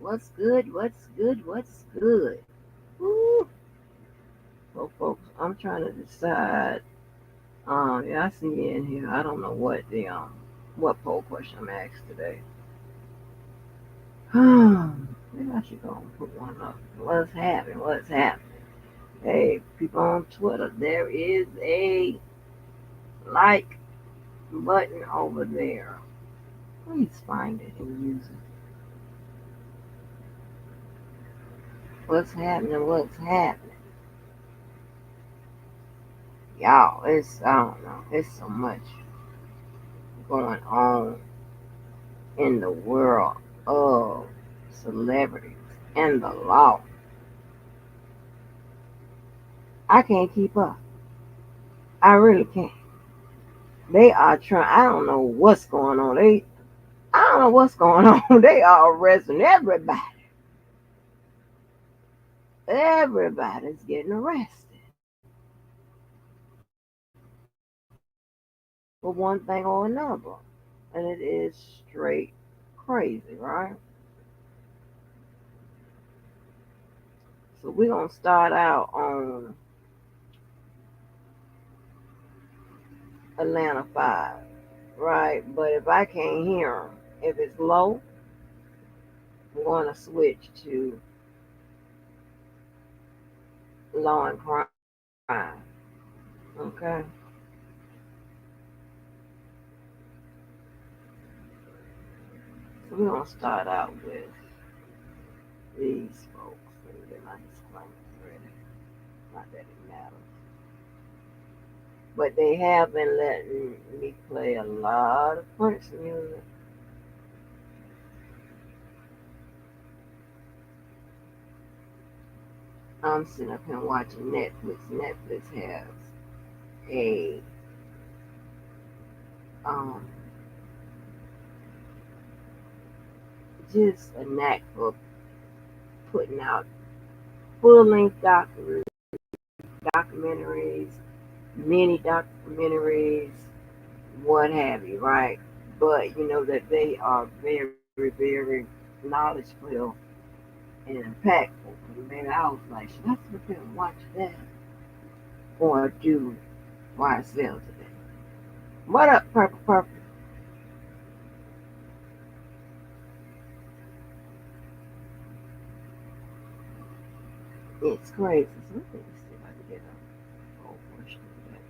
What's good? What's good? What's good? Woo. Well, folks, I'm trying to decide. Yeah, I see you in here. I don't know what poll question I'm asked today. Maybe I should go and put one up. What's happening? What's happening? Hey, people on Twitter, there is a like button over there. Please find it and use it. What's happening? What's happening? Y'all, I don't know. It's so much going on in the world of celebrities and the law. I can't keep up. I really can't. They are trying. I don't know what's going on. I don't know what's going on. They are arresting everybody. Everybody's getting arrested for one thing or another. And it is straight crazy, right? So we're going to start out on Atlanta 5, right? But if I can't hear them, if it's low, I'm going to switch to law and crime. Okay. So we're going to start out with these folks. Let me get my disclaimer ready. Not that it matters. But they have been letting me play a lot of Prince music. I'm sitting up here watching Netflix. Netflix has a um just a knack for putting out full length documentaries, mini documentaries, what have you, right? But you know that they are very, very knowledgeable and impactful. Man, I was like, should I sit here and watch that or do YSL today? What up, Purple Purple? It's crazy. So let me see if I can get a whole question today.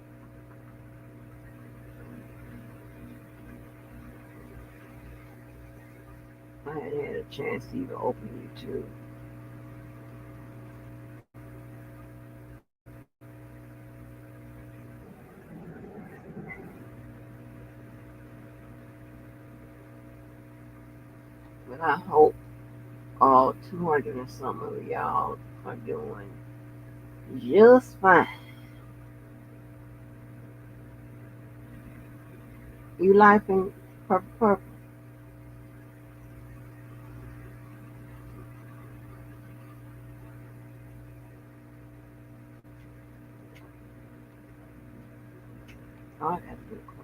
I hadn't had a chance to even open YouTube. But I hope all 200 and some of y'all are doing just fine. You liking Purple Purple? Oh, that's a good question.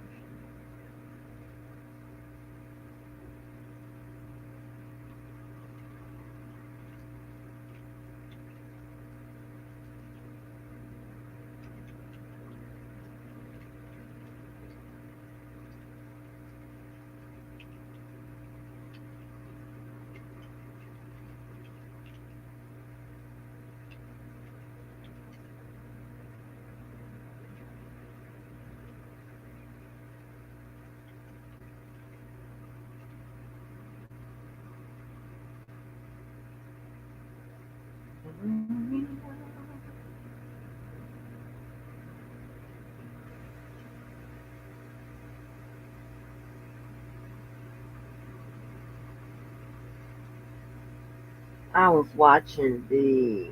I was watching the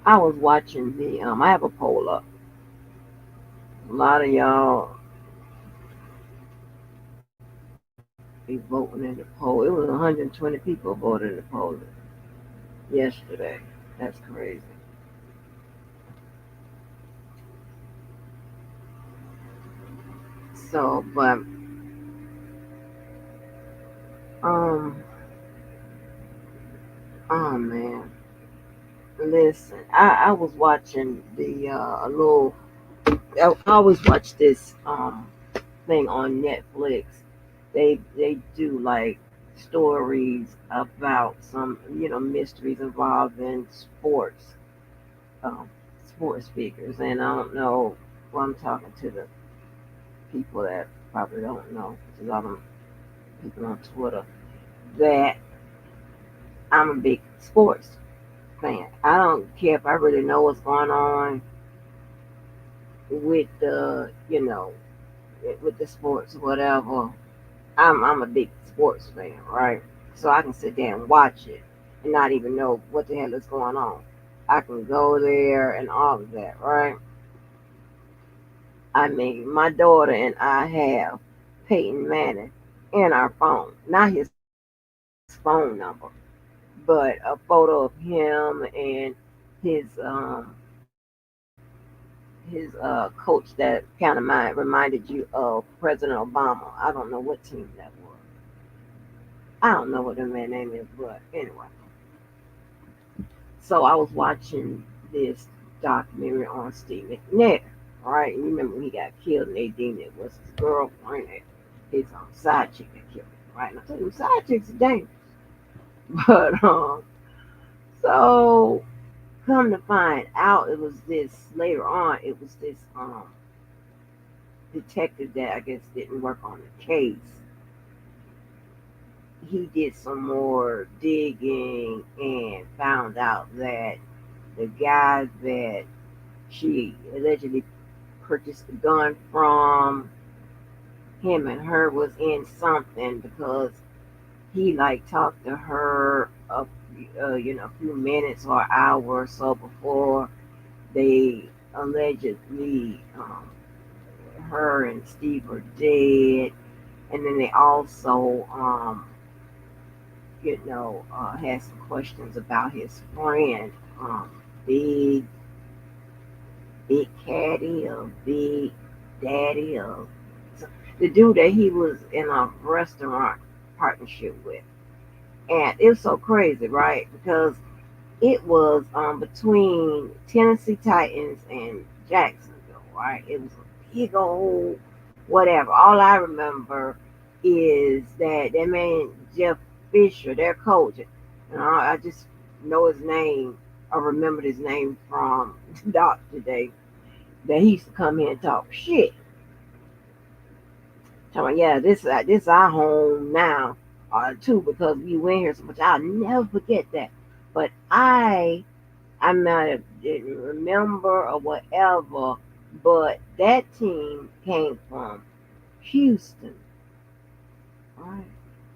I have a poll up. A lot of y'all be voting in the poll. It was 120 people voted in the poll yesterday. That's crazy. So, but Um, oh man, listen, I was watching the a little. I always watch this thing on Netflix. They do like stories about some mysteries involving um, sports figures, and I don't know. Well, I'm talking to the people that probably don't know. There's a lot of people on Twitter that I'm a big sports fan. I don't care if I really know what's going on with the with the sports or whatever. I'm a big sports fan, right? So I can sit there and watch it and not even know what the hell is going on. I can go there and all of that, right? I mean, my daughter and I have Peyton Manning in our phone, not his phone number, but a photo of him and his coach that kind of reminded you of President Obama. I don't know what team that was. I don't know what the man's name is, but anyway. So I was watching this documentary on Steve McNair, right? And you remember when he got killed and they deemed it was his girlfriend, his side chick that killed him, right? And I told him side chicks are dangerous. But so come to find out, it was this later on. It was this detective that I guess didn't work on the case. He did some more digging and found out that the guy that she allegedly purchased the gun from, him and her was in something because he like talked to her a few minutes or an hour or so before they allegedly her and Steve were dead, and then they also had some questions about his friend, Big Big Caddy or Big Daddy or the dude that he was in a restaurant partnership with. And it was so crazy, right? Because it was between Tennessee Titans and Jacksonville, right? It was a big old whatever. All I remember is that man Jeff Fisher, their coach, and I just know his name. I remembered his name from Doc today. That he used to come here and talk shit. Talking, yeah, this our home now, too, because we went here so much. I'll never forget that. But I might have didn't remember or whatever, but that team came from Houston, right?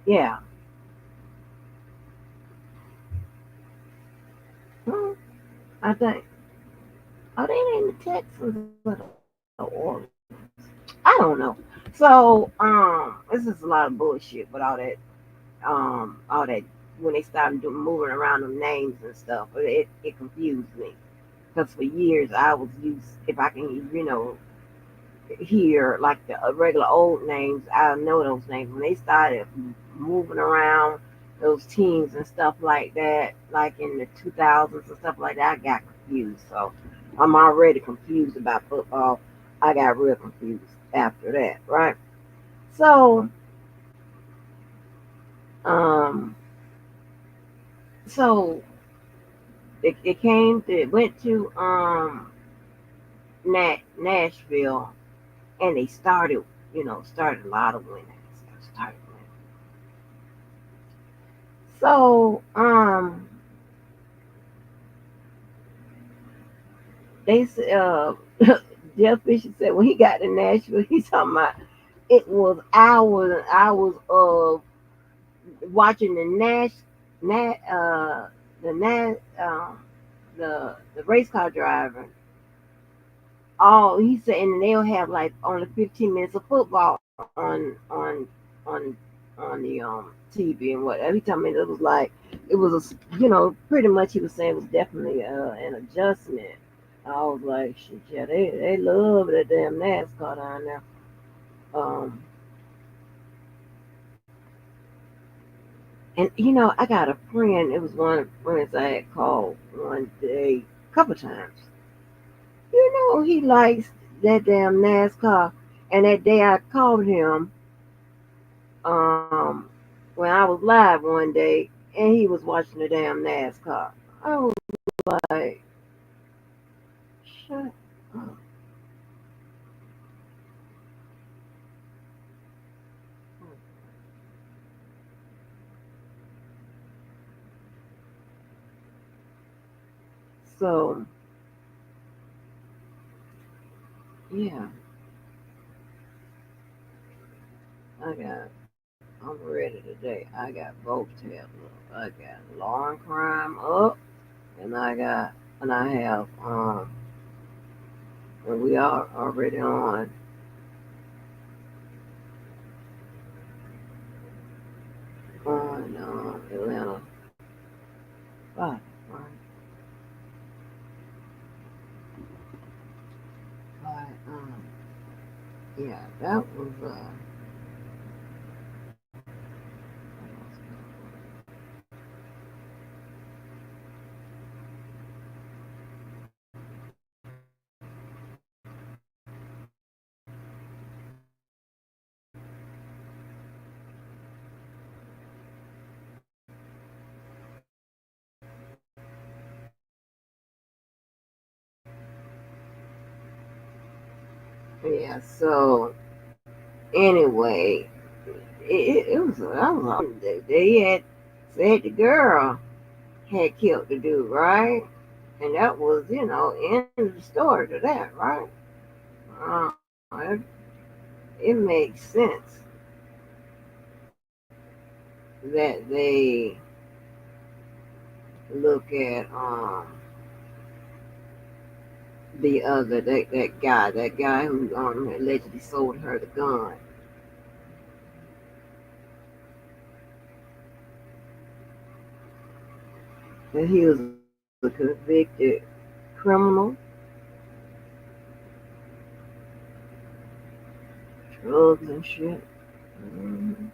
Yeah. Hmm, I think. Oh, they ain't the Texans or the Orioles. I don't know. So, this is a lot of bullshit with all that when they started doing moving around them names and stuff. It confused me because for years I was used if I can hear like the regular old names, I know those names. When they started moving around those teams and stuff like that, like in the 2000s and stuff like that, I got confused. So I'm already confused about football. I got real confused after that, right? So, um, so it went to Nashville, and they started a lot of winning. Started winning. So, they Jeff Fisher said when he got to Nashville, he's talking about it was hours and hours of watching Nat, the Nat, the race car driver. All he said, and they'll have like only 15 minutes of football on on the TV and whatever. He told me it was like it was pretty much he was saying it was definitely an adjustment. I was like, shit, yeah, they love that damn NASCAR down there. Um, And I got a friend. It was one of the friends I had called one day, a couple times. He likes that damn NASCAR. And that day I called him, um, when I was live one day, and he was watching the damn NASCAR. I was like, shut up. So yeah, I'm ready today. I got both tabs up. I got law and crime up, and I have and we are already on Atlanta 5, right? But yeah, that was yeah. So anyway, it was I was on they had said the girl had killed the dude, right? And that was end of the story to that, right? Uh, it, it makes sense that they look at that guy who allegedly sold her the gun, that he was a convicted criminal, drugs and shit. Mhm.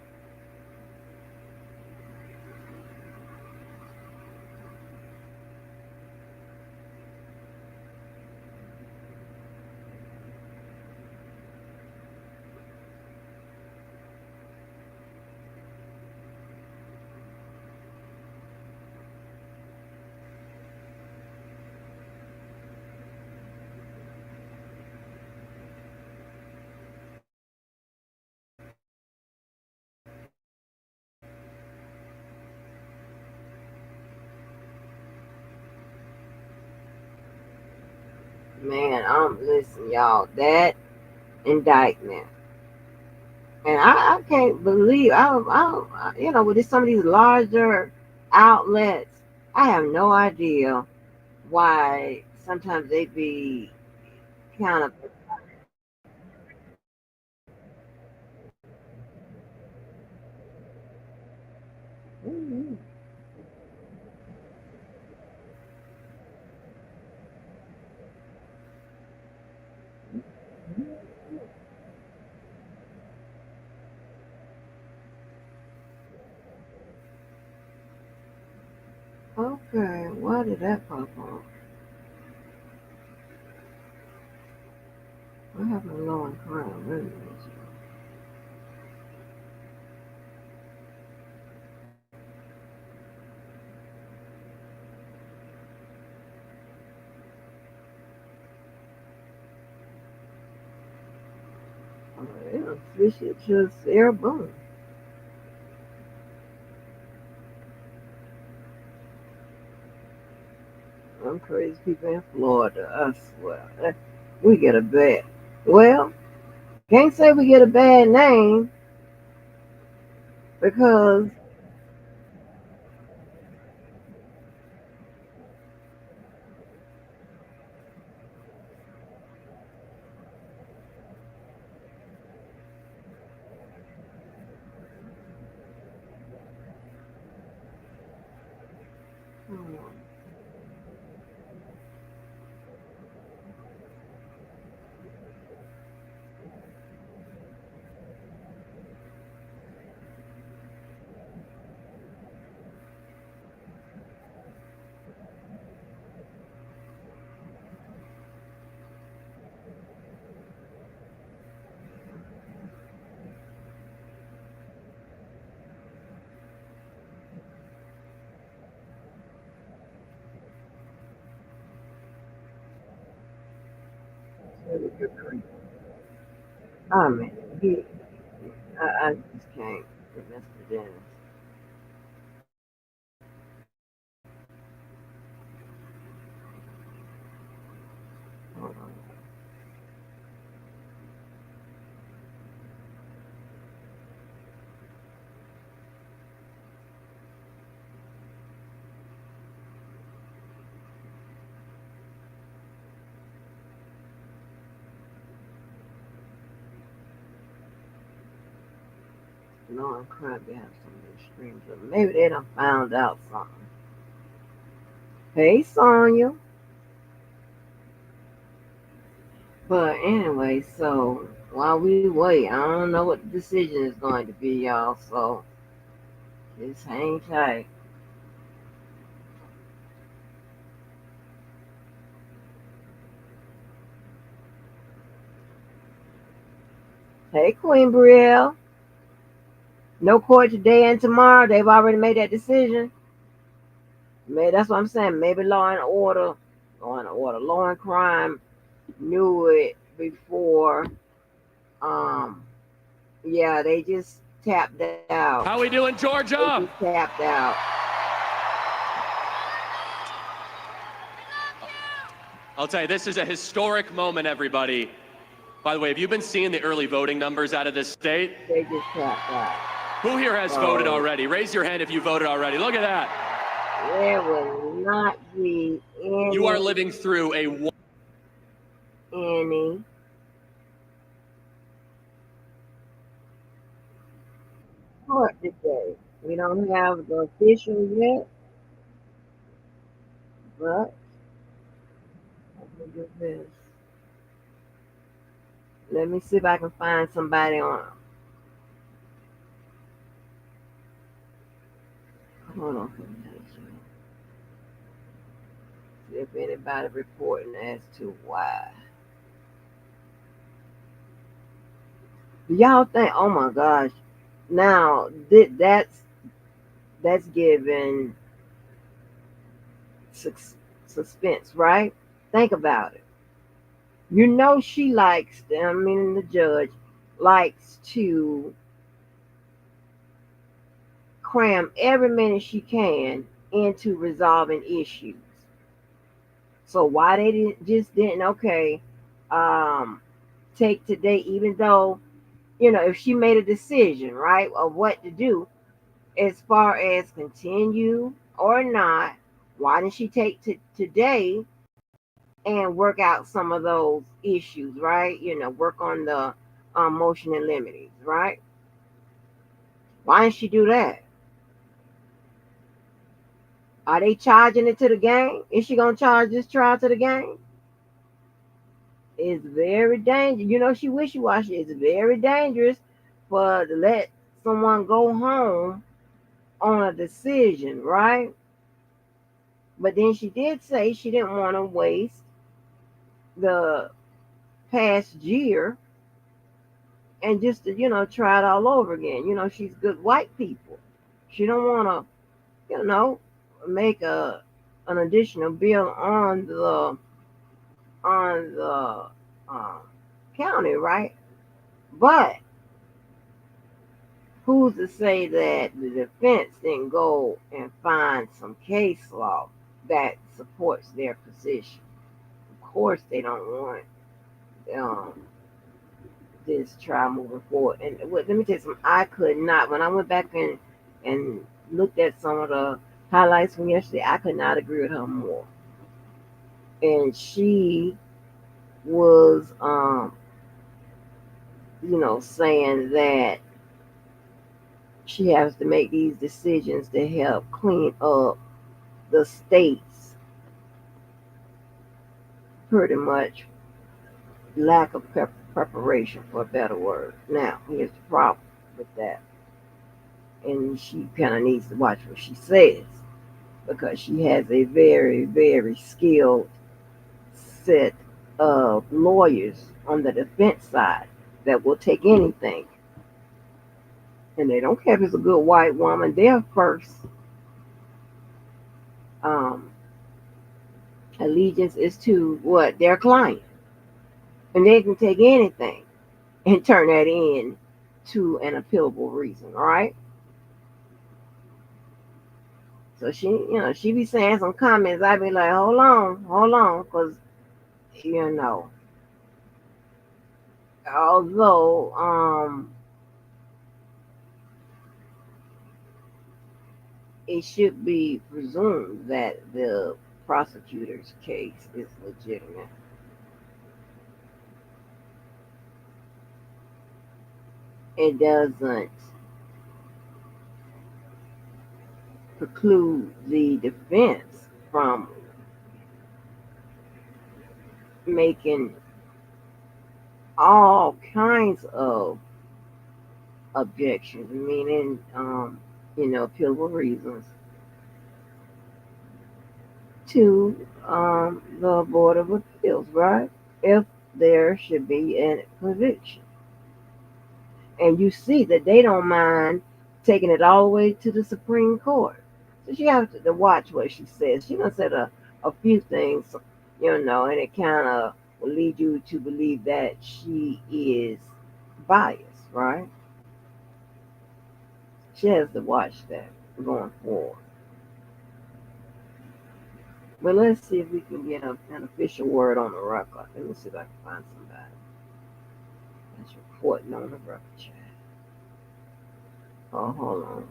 Man, listen, y'all. That indictment, and I can't believe with some of these larger outlets, I have no idea why sometimes they be kind of. Mhm. Okay, why did that pop up? What happened to low and crime? Wait a minute. Yeah, fish it just air boom. Them crazy people in Florida, I swear. We get a bad. Well, can't say we get a bad name because. Hmm, Oh man, he, I just can't with Mr. Dennis. Hold on. No, I'm crying behind some of these streams. But maybe they done found out something. Hey, Sonya. But anyway, so while we wait, I don't know what the decision is going to be, y'all. So just hang tight. Hey, Queen Brielle. No court today and tomorrow. They've already made that decision. Maybe that's what I'm saying. Maybe law and crime knew it before. Um, yeah, they just tapped out. How we doing, They just Georgia? tapped out. I'll tell you, this is a historic moment, everybody. By the way, have you been seeing the early voting numbers out of this state? They just tapped out. Who here has voted already? Raise your hand if you voted already. Look at that. There will not be You are living through any court today. We don't have the official yet, but look at this. Let me see if I can find somebody on. Hold on for a minute. See if anybody reporting as to why. Y'all think? Oh my gosh! Now that's giving suspense, right? Think about it. You know she likes. I mean, the judge likes to cram every minute she can into resolving issues. So why they didn't okay um take today, even though if she made a decision, right, of what to do as far as continue or not, why didn't she take today and work out some of those issues, right? Work on the motion and limites, right? Why didn't she do that? Are they charging it to the game? Is she gonna charge this trial to the game? It's very dangerous. She wishy washy. It's very dangerous for to let someone go home on a decision, right? But then she did say she didn't want to waste the past year and just to, try it all over again. She's good white people. She don't want to, make an additional bill on the um, county, right? But who's to say that the defense didn't go and find some case law that supports their position? Of course, they don't want um, this trial moving forward. And let me tell you something. I could not. When I went back and looked at some of the highlights from yesterday, I could not agree with her more. And she was, saying that she has to make these decisions to help clean up the state's pretty much lack of preparation, for a better word. Now, here's the problem with that. And she kind of needs to watch what she says because she has a very, very skilled set of lawyers on the defense side that will take anything. And they don't care if it's a good white woman. Their first um, allegiance is to what? Their client. And they can take anything and turn that in to an appealable reason, right? So she be saying some comments. I be like, hold on, because you know, although it should be presumed that the prosecutor's case is legitimate, it doesn't preclude the defense from making all kinds of objections, meaning, appealable reasons to the Board of Appeals, right? If there should be a conviction. And you see that they don't mind taking it all the way to the Supreme Court. So she has to watch what she says. She done said a few things, and it kind of will lead you to believe that she is biased, right? She has to watch that going forward. But let's see if we can get an official word on the record. Let me see if I can find somebody that's reporting on the record chat. Oh, hold on.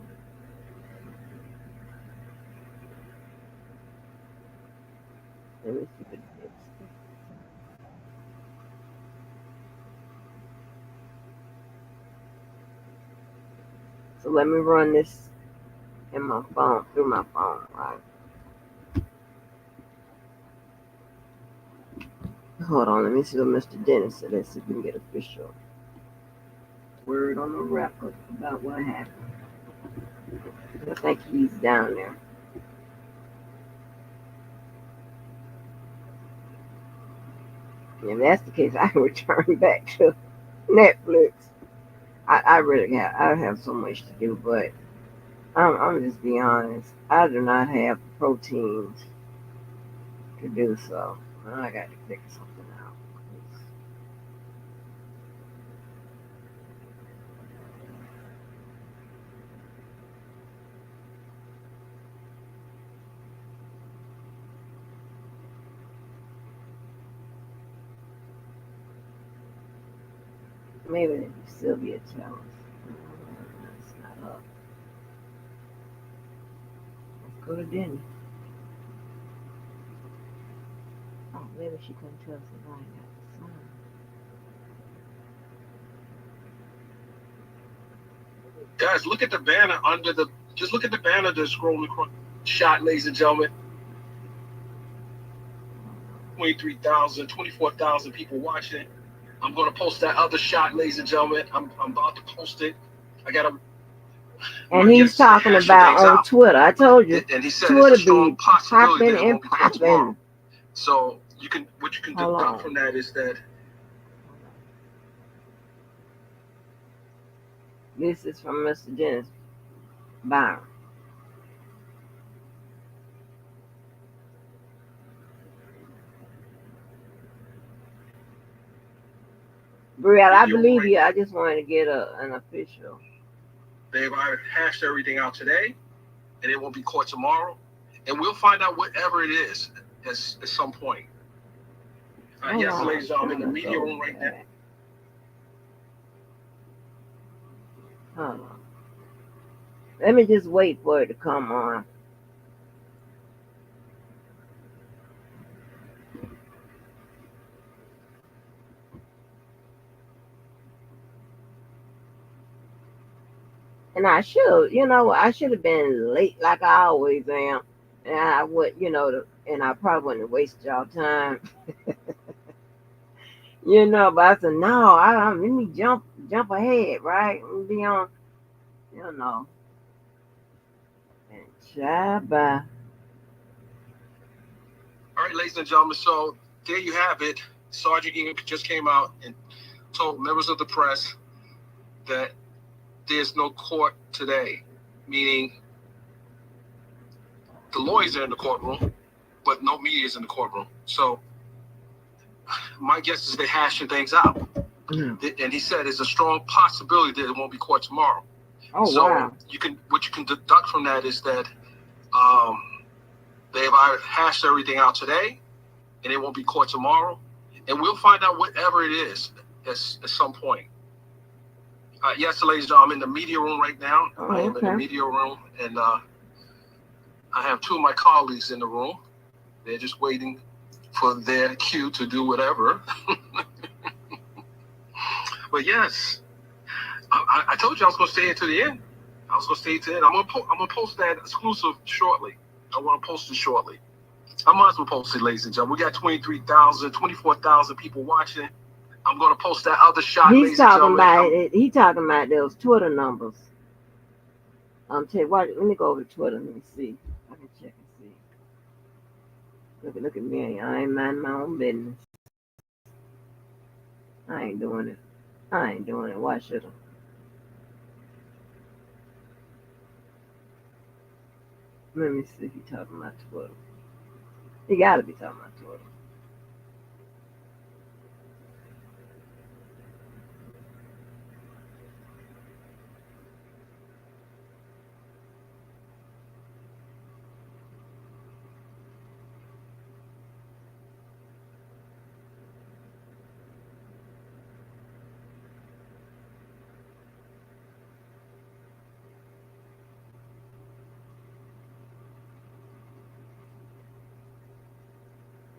Let me see if it's. So let me run this in my phone, through my phone, right? Hold on, let me see what Mr. Dennis said. Let's see if we can get official word on the record about what happened. I think he's down there. If that's the case, I can return back to Netflix. I really I have so much to do, but I'm just being honest. I do not have the proteins to do so. I got to figure something out. Maybe it'd be Sylvia Challenge. It's not up. Let's go to Denny. Oh, maybe she couldn't tell us if I got the song. Guys, look at the banner under the. Just look at the banner that's scrolling across. Shot, ladies and gentlemen. 23,000, 24,000 people watching. I'm going to post that other shot, ladies and gentlemen. I'm about to post it. I got to. And he's talking about on Twitter. I told you, And he said Twitter it's a strong be possibility popping that it and won't be called tomorrow. popping. So what you can deduct from that is that This is from Mr. Dennis Byron. Brielle, I believe you. I just wanted to get an official. They've hashed everything out today, and it won't be caught tomorrow, and we'll find out whatever it is at some point. Yes, ladies, I'm in the media room right now. Hold on. Let me just wait for it to come on. And I should have been late like I always am. And I would, and I probably wouldn't waste y'all time. But I said, no, let me jump ahead, right? And be on, you know, and Shabba. All right, ladies and gentlemen, so there you have it. Sergeant Egan just came out and told members of the press that there's no court today, meaning the lawyers are in the courtroom, but no media is in the courtroom. So my guess is they're hashing things out. And he said there's a strong possibility that it won't be court tomorrow. Oh So wow. what you can deduct from that is that um, they've either hashed everything out today, and it won't be court tomorrow, and we'll find out whatever it is at some point. Yes, ladies and gentlemen, I'm in the media room right now. Oh, I am in the okay. media room, and I have two of my colleagues in the room. They're just waiting for their cue to do whatever. But yes, I told you I was going to stay until the end. I was going to stay to the end. I'm gonna post that exclusive shortly. I want to post it shortly. I might as well post it, ladies and gentlemen. We got 23,000, 24,000 people watching. I'm going to post that other shot, He's ladies and talking gentlemen. about it. He talking about those Twitter numbers. Tell you what. Let me go over to Twitter. Let me see. I can check and see. Look at me. I ain't mind my own business. I ain't doing it. I ain't doing it. Why should I? Let me see if he talking about Twitter. He got to be talking about Twitter.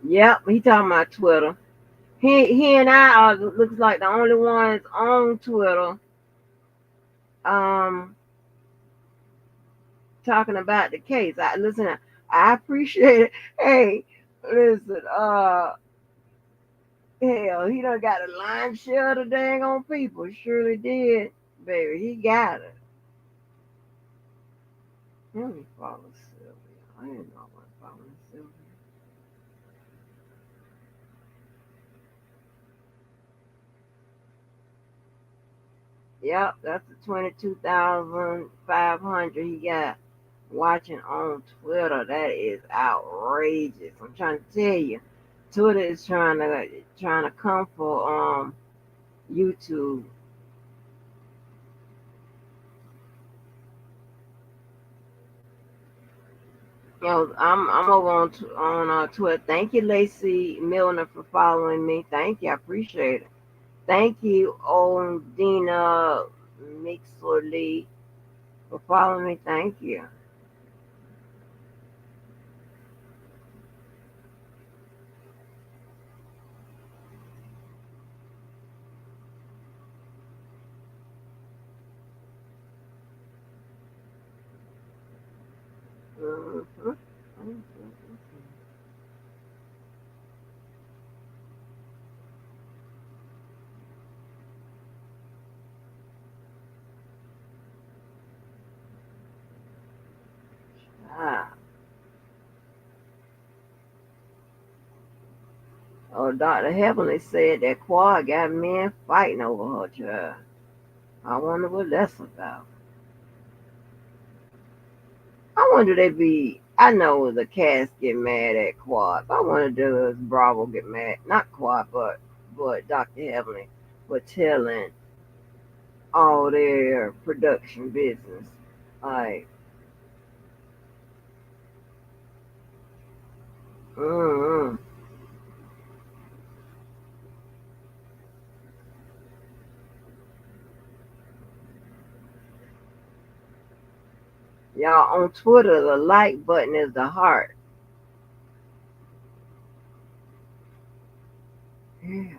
Yep, he talking about Twitter. He and I are looks like the only ones on Twitter. Um, talking about the case. I appreciate it. Hey, listen, hell, he done got a line share of the dang on people. Surely did, baby. He got it. Let me follow Sylvia. I didn't know I was following Sylvia. Yep, that's the 22,500 he got watching on Twitter. That is outrageous. I'm trying to tell you, Twitter is trying to come for YouTube. I'm over on Twitter. Thank you, Lacey Milner, for following me. Thank you, I appreciate it. Thank you, Ondina Mixorly, for following me. Thank you. Mhm. Ah. Oh, Dr. Heavenly said that Quad got men fighting over her child. I wonder what that's about. I wonder they be. I know the cats get mad at Quad. But I wonder does Bravo get mad? Not Quad, but Dr. Heavenly for telling all their production business. Like, mm y'all on Twitter, the like button is the heart. Yeah.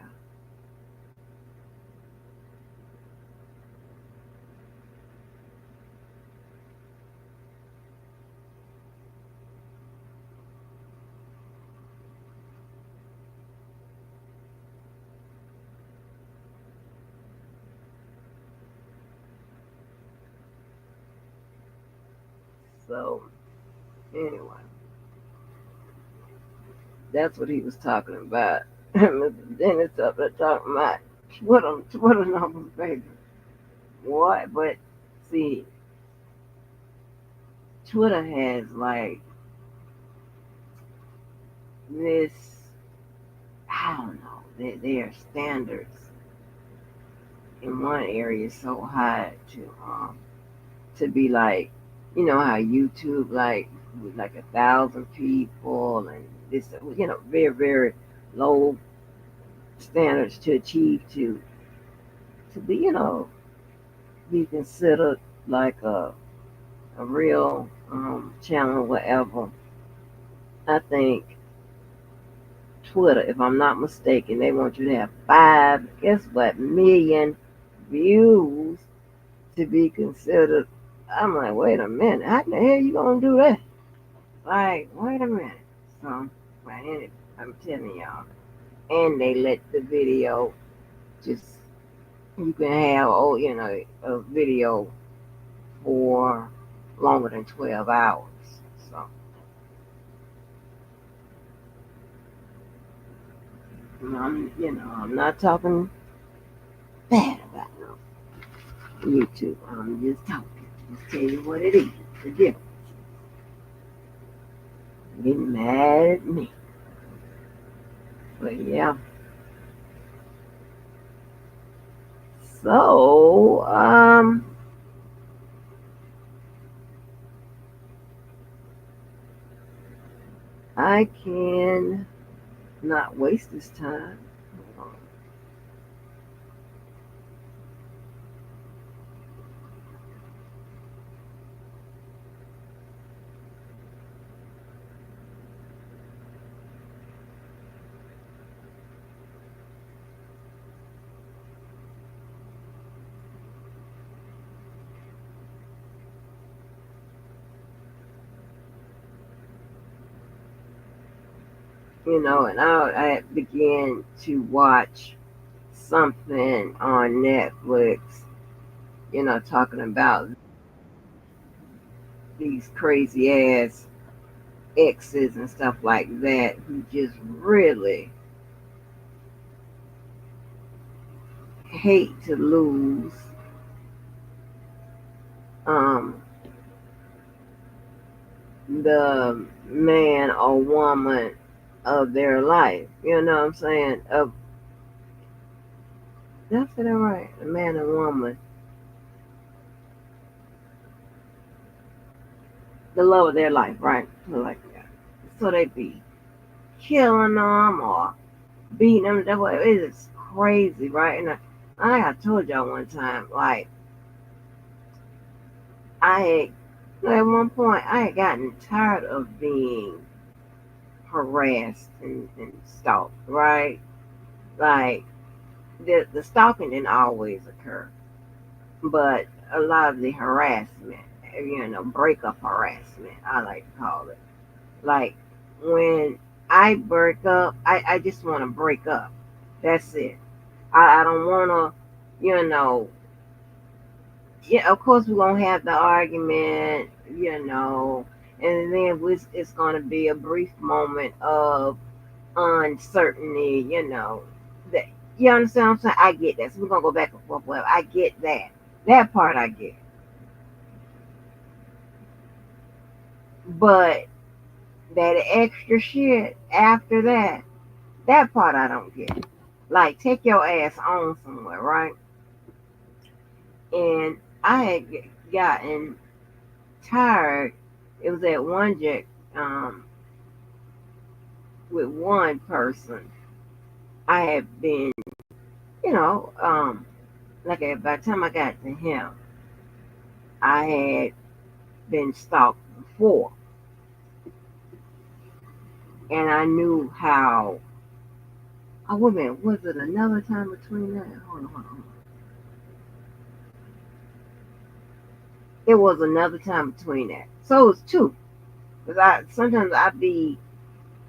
So anyway, that's what he was talking about. Mr. Dennis up there talking about Twitter numbers, baby. What? But see, Twitter has like this. I don't know. their standards in one area is so high to be like, you know how YouTube like with like 1,000 people and this, very very low standards to achieve to be, be considered like a real channel, whatever. I think Twitter, if I'm not mistaken, they want you to have guess what, million views to be considered. I'm like, wait a minute, how the hell you gonna do that? Like, wait a minute. So, but anyway, I'm telling y'all, and they let the video just you can have a video for longer than 12 hours. So, I'm not talking bad about no YouTube. I'm just talking. Just tell you what it is. The difference. Getting mad at me. But yeah. So, I can not waste this time. And I began to watch something on Netflix, talking about these crazy ass exes and stuff like that who just really hate to lose um, the man or woman of their life. You know what I'm saying? Did I say that right? A man and woman, the love of their life, right? Like that. So they be killing them or beating them. That way, it is crazy, right? And I told y'all one time, like I had, at one point, I had gotten tired of being harassed and stalked, right? Like the stalking didn't always occur, but a lot of the harassment, breakup harassment, I like to call it. Like when I break up, I just want to break up. That's it. I don't want to, yeah, of course we're going to have the argument, and then it's going to be a brief moment of uncertainty, that you understand what I'm saying? I get that. So we're gonna go back and forth. Well, I get that. That part I get. But that extra shit after that part I don't get. Like take your ass on somewhere, right? And I had gotten tired. It was at one jet with one person. I had been, like by the time I got to him, I had been stalked before, and I knew how. Oh, wait a minute, was it another time between that? Hold on. It was another time between that, so it was two. Cause sometimes I be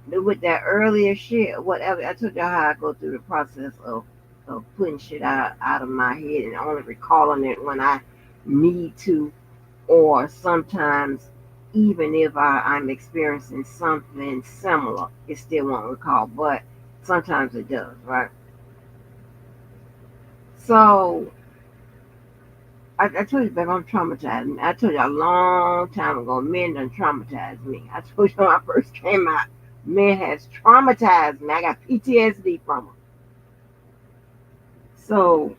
with that earlier shit, whatever. I told y'all how I go through the process of putting shit out of my head and only recalling it when I need to, or sometimes even if I'm experiencing something similar, it still won't recall, but sometimes it does, right? So I told you, babe, I'm traumatized. I told you a long time ago, men done traumatized me. I told you when I first came out, men has traumatized me. I got PTSD from them. So,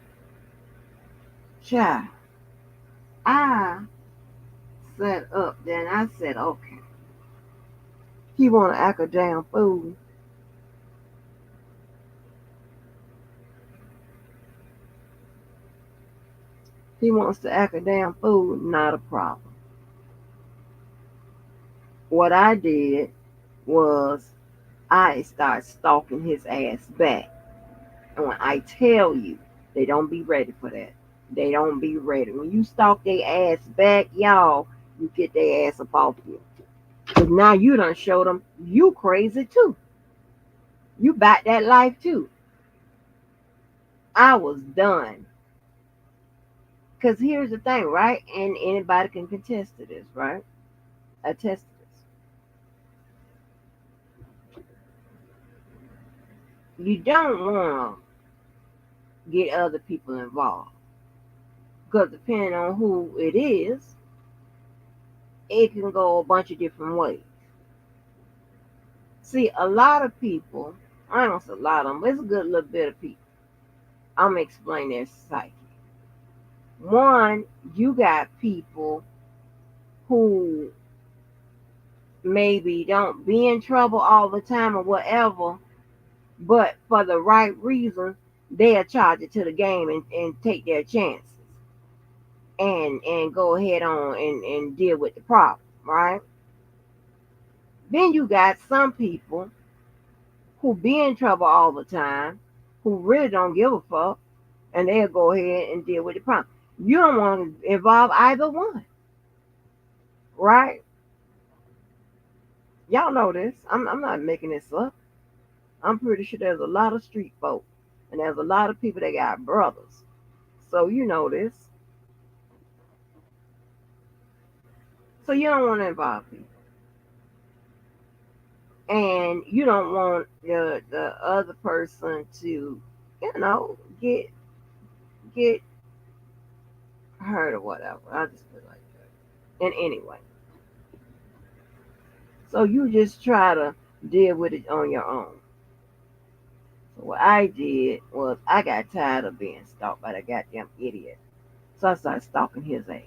child, I set up. Then I said, okay, he want to act a damn fool. He wants to act a damn fool. Not a problem. What I did was I start stalking his ass back. And when I tell you, they don't be ready for that. They don't be ready. When you stalk their ass back, y'all, you get their ass up off you. Because now you done showed them you crazy too. You back that life too. I was done. Because here's the thing, right? And anybody can contest to this, right? Attest to this. You don't want to get other people involved. Because depending on who it is, it can go a bunch of different ways. See, a lot of people, I don't say a lot of them, but it's a good little bit of people. I'm going to explain their psyche. One, you got people who maybe don't be in trouble all the time or whatever, but for the right reason, they'll charge it to the game and take their chances and go ahead on and deal with the problem, right? Then you got some people who be in trouble all the time, who really don't give a fuck, and they'll go ahead and deal with the problem. You don't want to involve either one, right? Y'all know this. I'm not making this up. I'm pretty sure there's a lot of street folk, and there's a lot of people that got brothers. So you know this. So you don't want to involve people, and you don't want the other person to, get hurt or whatever. I just put it like that. And anyway, so you just try to deal with it on your own. So what I did was I got tired of being stalked by that goddamn idiot. So I started stalking his ass.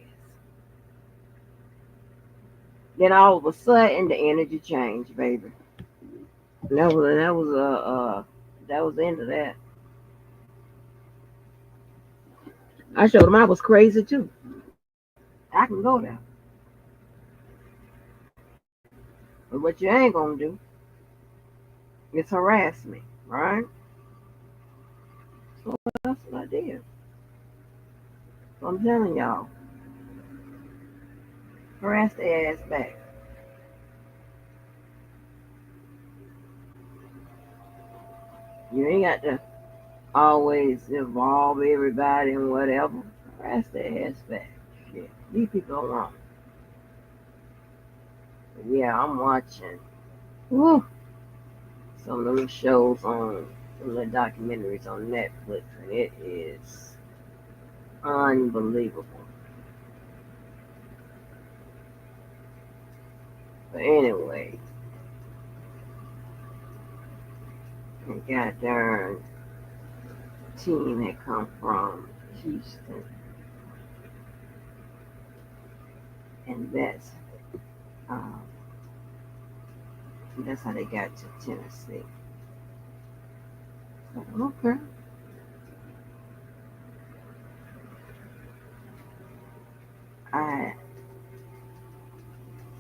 Then all of a sudden the energy changed, baby. That was the end of that. I showed him I was crazy too. I can go there. But what you ain't gonna do is harass me, right? So that's what I did. So I'm telling y'all, harass their ass back. You ain't got to always involve everybody and whatever. Harass their ass back. Shit. Leave people alone. But yeah, I'm watching woo, some of them shows on some of the documentaries on Netflix, and it is unbelievable. But anyway, the goddamn team had come from Houston, and um, that's how they got to Tennessee. So, okay, I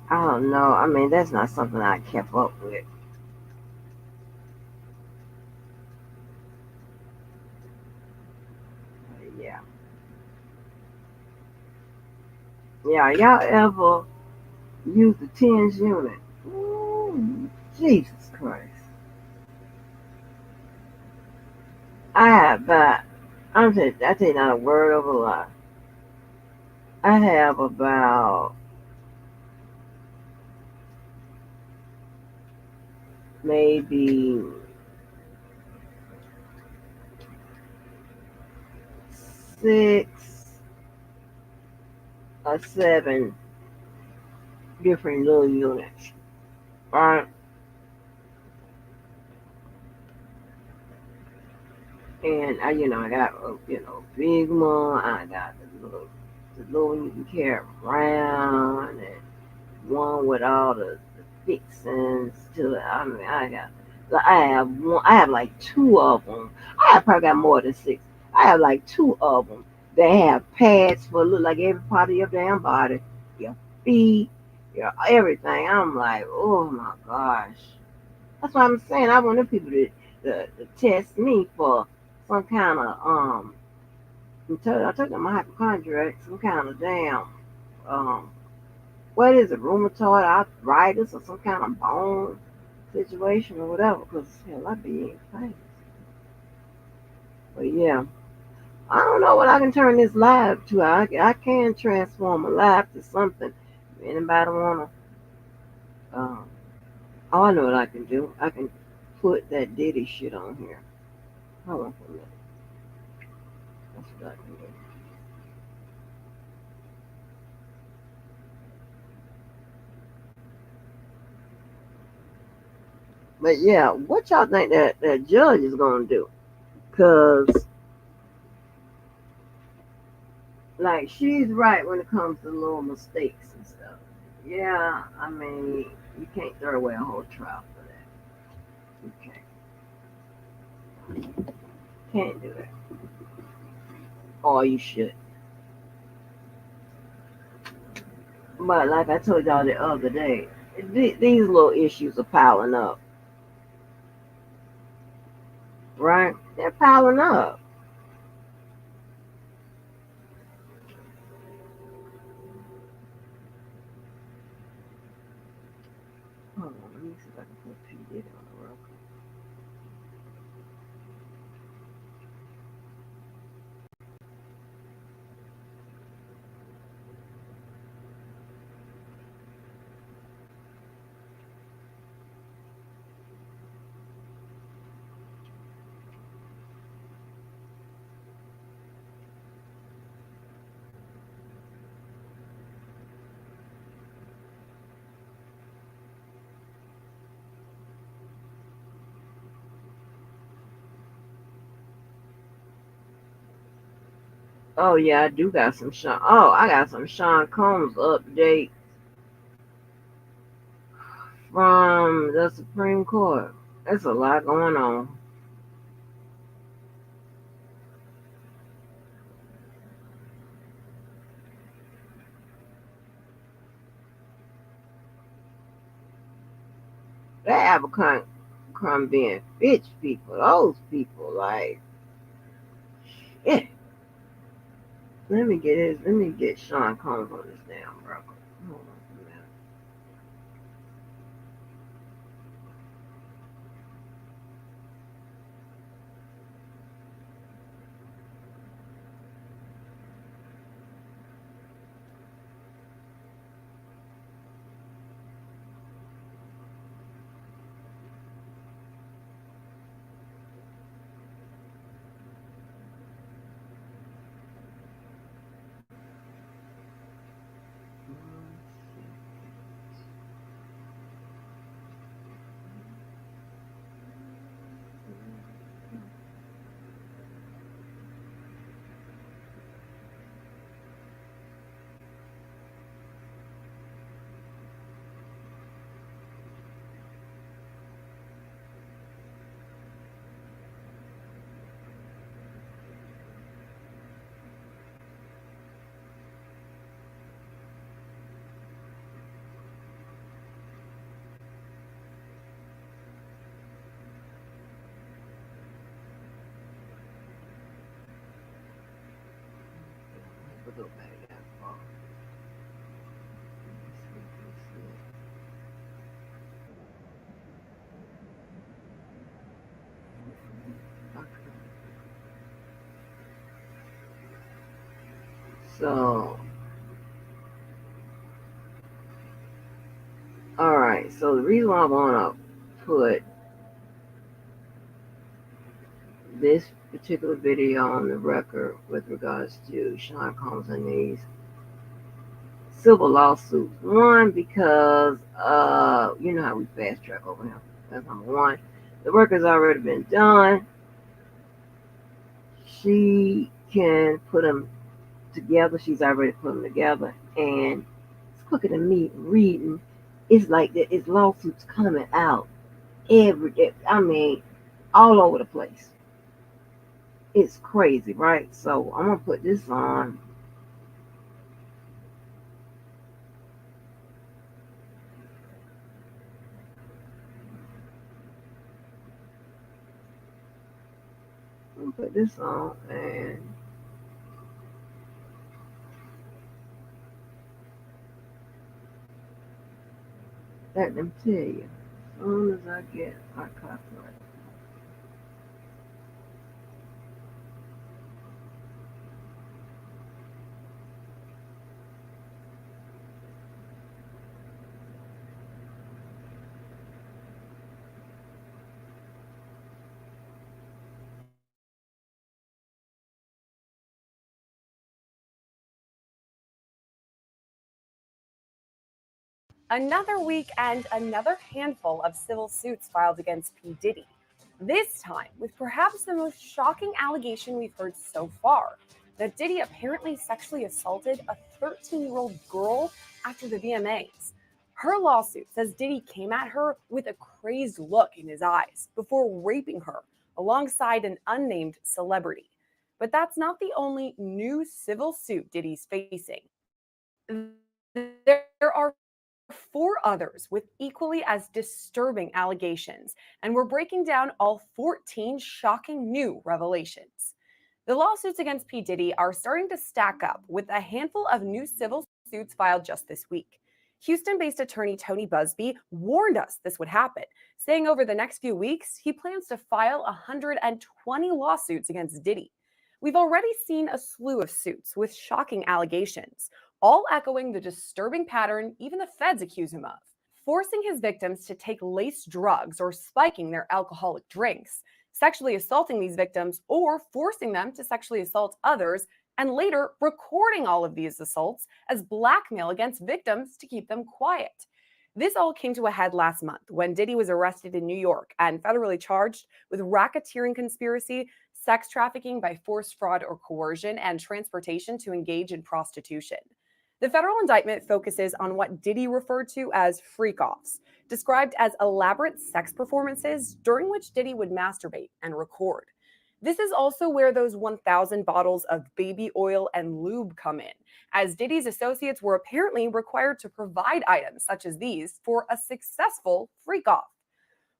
I don't know. I mean, that's not something I kept up with. But yeah, yeah. Y'all ever use the tens unit? Ooh, Jesus Christ! I have, but I tell you not a word of a lie. I have about maybe 6 or 7 different little units. Right? And I got big one. I got the little you can carry around, and one with all the fixings to it. I mean, I have like two of them. I have probably got more than six. I have like two of them. They have pads for look like every part of your damn body, your feet, your everything. I'm like, oh my gosh. That's what I'm saying. I want the people to test me for some kind of I told them my hypochondriac, some kind of damn um what is it, rheumatoid arthritis or some kind of bone situation or whatever, because hell, I be in pain. But yeah, I don't know what I can turn this live to. I can transform a live to something. Anybody wanna? Um, oh, I know what I can do. I can put that Diddy shit on here. Hold on for a minute. That's what I can do. But yeah, what y'all think that judge is gonna do? Cause like she's right when it comes to little mistakes and stuff. Yeah, I mean you can't throw away a whole trial for that. You can't do that. Or you should. But like I told y'all the other day, these little issues are piling up, right? They're piling up. Hold on, let me see if I can put P Diddy on the real quick. Oh yeah, I do got some Sean. Oh, I got some Sean Combs update from the Supreme Court. There's a lot going on. That Abercrombie and Fitch people, those people, like, yeah. Let me get Sean Combs on this damn record. Hold on a minute. We'll go back that far. Okay. So, all right. So the reason why I want to put this particular video on the record with regards to Sean Combs and these civil lawsuits. One, because you know how we fast track over him. That's number one. The work has already been done. she can put them together. She's already put them together, and it's quicker than me reading. It's like that. It's lawsuits coming out every day. I mean, all over the place. It's crazy, right? So I'm gonna put this on. I'm gonna put this on and let them tell you. As soon as I get my copyright. Another week and another handful of civil suits filed against P. Diddy. This time, with perhaps the most shocking allegation we've heard so far, that Diddy apparently sexually assaulted a 13-year-old girl after the VMAs. Her lawsuit says Diddy came at her with a crazed look in his eyes before raping her alongside an unnamed celebrity. But that's not the only new civil suit Diddy's facing. There are four others with equally as disturbing allegations, and we're breaking down all 14 shocking new revelations. The lawsuits against P. Diddy are starting to stack up, with a handful of new civil suits filed just this week. Houston based attorney Tony Busby warned us this would happen, saying over the next few weeks he plans to file 120 lawsuits against Diddy. We've already seen a slew of suits with shocking allegations, all echoing the disturbing pattern even the feds accuse him of: forcing his victims to take laced drugs or spiking their alcoholic drinks, sexually assaulting these victims or forcing them to sexually assault others, and later recording all of these assaults as blackmail against victims to keep them quiet. This all came to a head last month when Diddy was arrested in New York and federally charged with racketeering conspiracy, sex trafficking by force, fraud, or coercion, and transportation to engage in prostitution. The federal indictment focuses on what Diddy referred to as freak offs, described as elaborate sex performances during which Diddy would masturbate and record. This is also where those 1,000 bottles of baby oil and lube come in, as Diddy's associates were apparently required to provide items such as these for a successful freak off.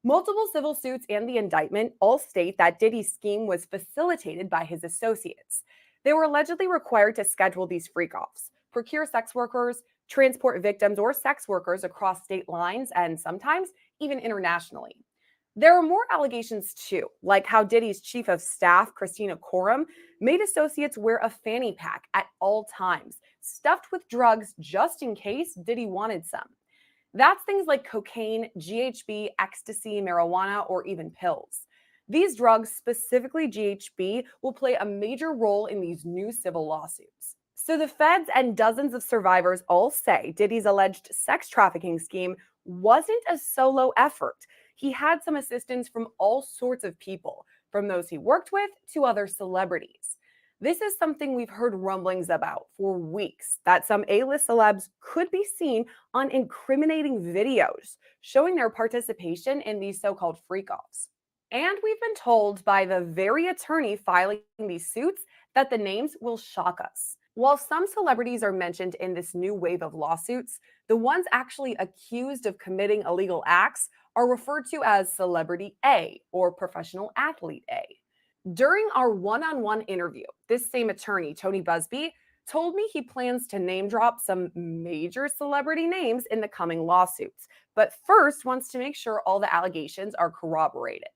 Multiple civil suits and the indictment all state that Diddy's scheme was facilitated by his associates. They were allegedly required to schedule these freak offs, procure sex workers, transport victims or sex workers across state lines, and sometimes even internationally. There are more allegations too, like how Diddy's chief of staff, Christina Coram, made associates wear a fanny pack at all times, stuffed with drugs just in case Diddy wanted some. That's things like cocaine, GHB, ecstasy, marijuana, or even pills. These drugs, specifically GHB, will play a major role in these new civil lawsuits. So the feds and dozens of survivors all say Diddy's alleged sex trafficking scheme wasn't a solo effort. He had some assistance from all sorts of people, from those he worked with to other celebrities. This is something we've heard rumblings about for weeks, that some A-list celebs could be seen on incriminating videos showing their participation in these so-called freak-offs. And we've been told by the very attorney filing these suits that the names will shock us. While some celebrities are mentioned in this new wave of lawsuits, the ones actually accused of committing illegal acts are referred to as Celebrity A or Professional Athlete A. During our one-on-one interview, this same attorney, Tony Busby, told me he plans to name drop some major celebrity names in the coming lawsuits, but first wants to make sure all the allegations are corroborated.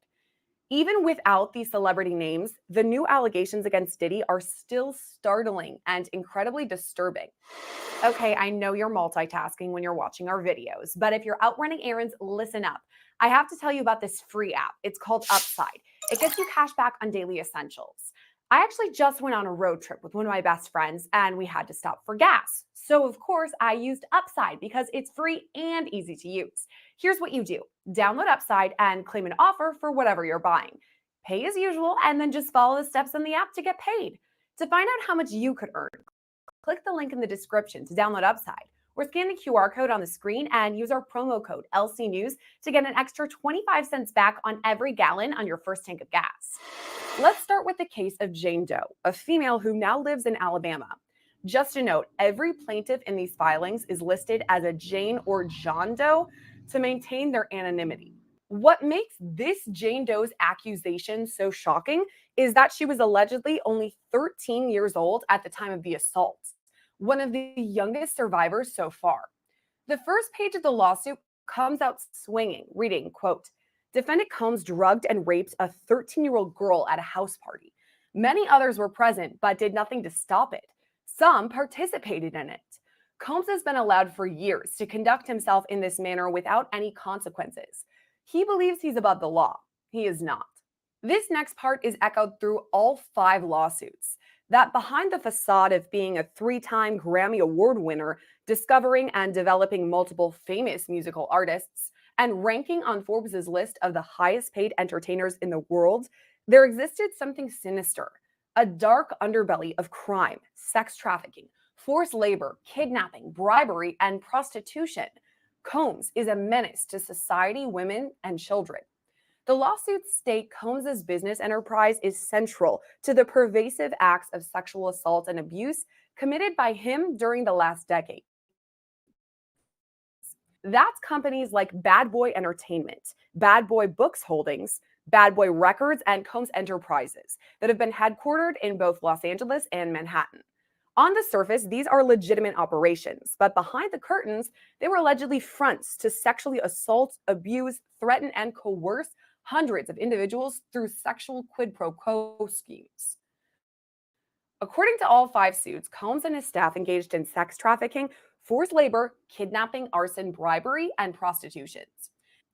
Even without these celebrity names, the new allegations against Diddy are still startling and incredibly disturbing. Okay, I know you're multitasking when you're watching our videos, but if you're out running errands, listen up. I have to tell you about this free app. It's called Upside. It gets you cash back on daily essentials. I actually just went on a road trip with one of my best friends and we had to stop for gas. So, of course, I used Upside because it's free and easy to use. Here's what you do: download Upside and claim an offer for whatever you're buying. Pay as usual, and then just follow the steps on the app to get paid. To find out how much you could earn, click the link in the description to download Upside, or scan the QR code on the screen and use our promo code LCNews to get an extra 25 cents back on every gallon on your first tank of gas. Let's start with the case of Jane Doe, a female who now lives in Alabama. Just a note, every plaintiff in these filings is listed as a Jane or John Doe to maintain their anonymity. What makes this Jane Doe's accusation so shocking is that she was allegedly only 13 years old at the time of the assault, one of the youngest survivors so far. The first page of the lawsuit comes out swinging, reading, quote, "Defendant Combs drugged and raped a 13-year-old girl at a house party. Many others were present but did nothing to stop it. Some participated in it. Combs has been allowed for years to conduct himself in this manner without any consequences. He believes he's above the law. He is not." This next part is echoed through all 5 lawsuits. That behind the facade of being a 3-time Grammy Award winner, discovering and developing multiple famous musical artists, and ranking on Forbes' list of the highest paid entertainers in the world, there existed something sinister, a dark underbelly of crime, sex trafficking, forced labor, kidnapping, bribery, and prostitution. Combs is a menace to society, women, and children. The lawsuits state Combs' business enterprise is central to the pervasive acts of sexual assault and abuse committed by him during the last decade. That's companies like Bad Boy Entertainment, Bad Boy Books Holdings, Bad Boy Records, and Combs Enterprises that have been headquartered in both Los Angeles and Manhattan. On the surface, these are legitimate operations, but behind the curtains, they were allegedly fronts to sexually assault, abuse, threaten, and coerce hundreds of individuals through sexual quid pro quo schemes. According to all 5 suits, Combs and his staff engaged in sex trafficking, forced labor, kidnapping, arson, bribery, and prostitution.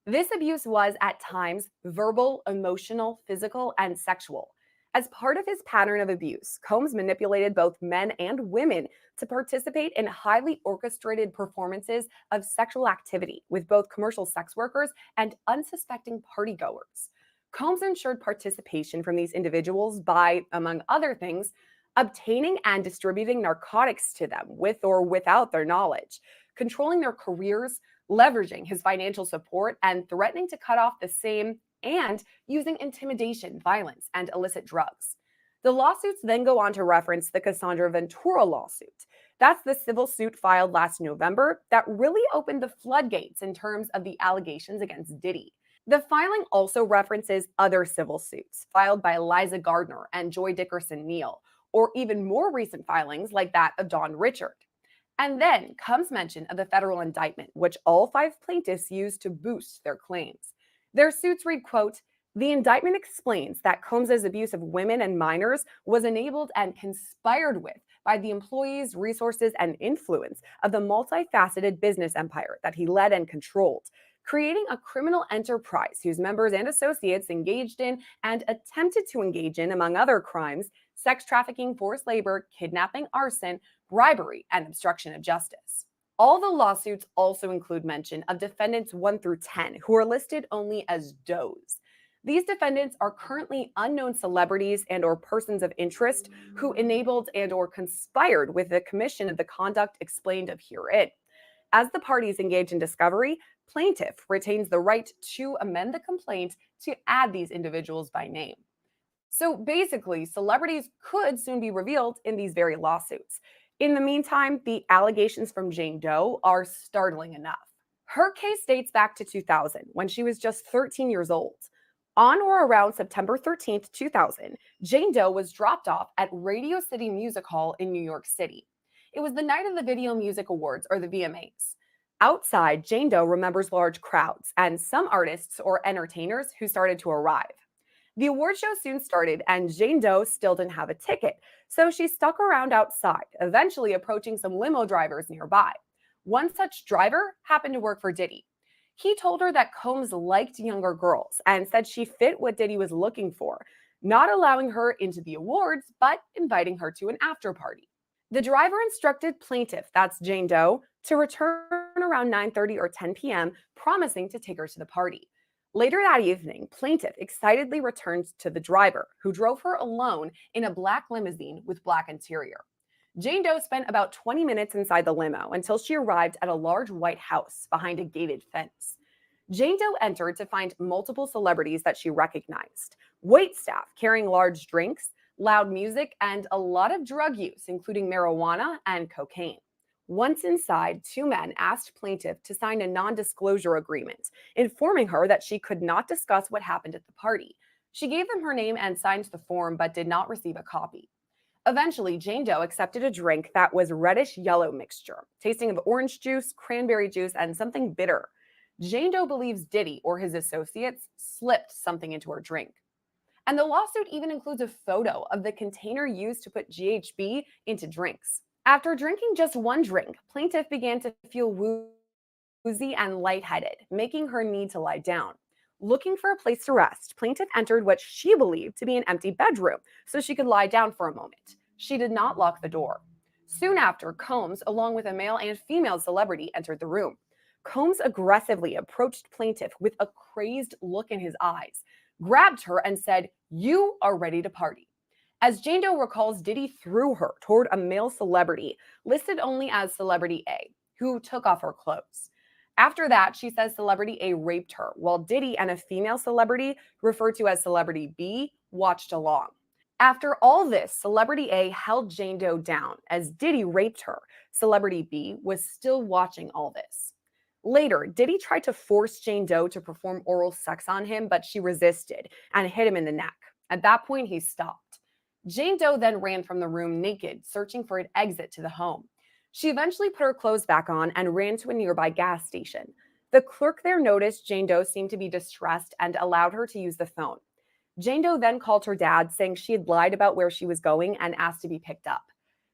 This abuse was, at times, verbal, emotional, physical, and sexual. As part of his pattern of abuse, Combs manipulated both men and women to participate in highly orchestrated performances of sexual activity with both commercial sex workers and unsuspecting partygoers. Combs ensured participation from these individuals by, among other things, obtaining and distributing narcotics to them with or without their knowledge, controlling their careers, leveraging his financial support, and threatening to cut off the same, and using intimidation, violence, and illicit drugs. The lawsuits then go on to reference the Cassandra Ventura lawsuit. That's the civil suit filed last November that really opened the floodgates in terms of the allegations against Diddy. The filing also references other civil suits filed by Liza Gardner and Joy Dickerson Neal, or even more recent filings like that of Don Richard. And then comes mention of the federal indictment, which all 5 plaintiffs used to boost their claims. Their suits read, quote, "The indictment explains that Combs' abuse of women and minors was enabled and conspired with by the employees, resources, and influence of the multifaceted business empire that he led and controlled, creating a criminal enterprise whose members and associates engaged in and attempted to engage in, among other crimes, sex trafficking, forced labor, kidnapping, arson, bribery, and obstruction of justice." All the lawsuits also include mention of defendants 1 through 10, who are listed only as does. These defendants are currently unknown celebrities and or persons of interest who enabled and or conspired with the commission of the conduct explained of herein. As the parties engage in discovery, plaintiff retains the right to amend the complaint to add these individuals by name. So basically, celebrities could soon be revealed in these very lawsuits. In the meantime, the allegations from Jane Doe are startling enough. Her case dates back to 2000, when she was just 13 years old. On or around September 13th, 2000, Jane Doe was dropped off at Radio City Music Hall in New York City. It was the night of the Video Music Awards, or the VMAs. Outside, Jane Doe remembers large crowds and some artists or entertainers who started to arrive. The award show soon started, and Jane Doe still didn't have a ticket, so she stuck around outside, eventually approaching some limo drivers nearby. One such driver happened to work for Diddy. He told her that Combs liked younger girls and said she fit what Diddy was looking for, not allowing her into the awards, but inviting her to an after party. The driver instructed plaintiff, that's Jane Doe, to return around 9:30 or 10 p.m., promising to take her to the party. Later that evening, plaintiff excitedly returned to the driver, who drove her alone in a black limousine with black interior. Jane Doe spent about 20 minutes inside the limo until she arrived at a large white house behind a gated fence. Jane Doe entered to find multiple celebrities that she recognized, waitstaff carrying large drinks, loud music, and a lot of drug use, including marijuana and cocaine. Once inside, two men asked plaintiff to sign a non-disclosure agreement, informing her that she could not discuss what happened at the party. She gave them her name and signed the form, but did not receive a copy. Eventually, Jane Doe accepted a drink that was reddish-yellow mixture, tasting of orange juice, cranberry juice, and something bitter. Jane Doe believes Diddy or his associates slipped something into her drink. And the lawsuit even includes a photo of the container used to put GHB into drinks. After drinking just one drink, plaintiff began to feel woozy and lightheaded, making her need to lie down. Looking for a place to rest, plaintiff entered what she believed to be an empty bedroom so she could lie down for a moment. She did not lock the door. Soon after, Combs, along with a male and female celebrity, entered the room. Combs aggressively approached plaintiff with a crazed look in his eyes, grabbed her, and said, "You are ready to party." As Jane Doe recalls, Diddy threw her toward a male celebrity, listed only as Celebrity A, who took off her clothes. After that, she says Celebrity A raped her, while Diddy and a female celebrity, referred to as Celebrity B, watched along. After all this, Celebrity A held Jane Doe down as Diddy raped her. Celebrity B was still watching all this. Later, Diddy tried to force Jane Doe to perform oral sex on him, but she resisted and hit him in the neck. At that point, he stopped. Jane Doe then ran from the room naked, searching for an exit to the home. She eventually put her clothes back on and ran to a nearby gas station. The clerk there noticed Jane Doe seemed to be distressed and allowed her to use the phone. Jane Doe then called her dad, saying she had lied about where she was going and asked to be picked up.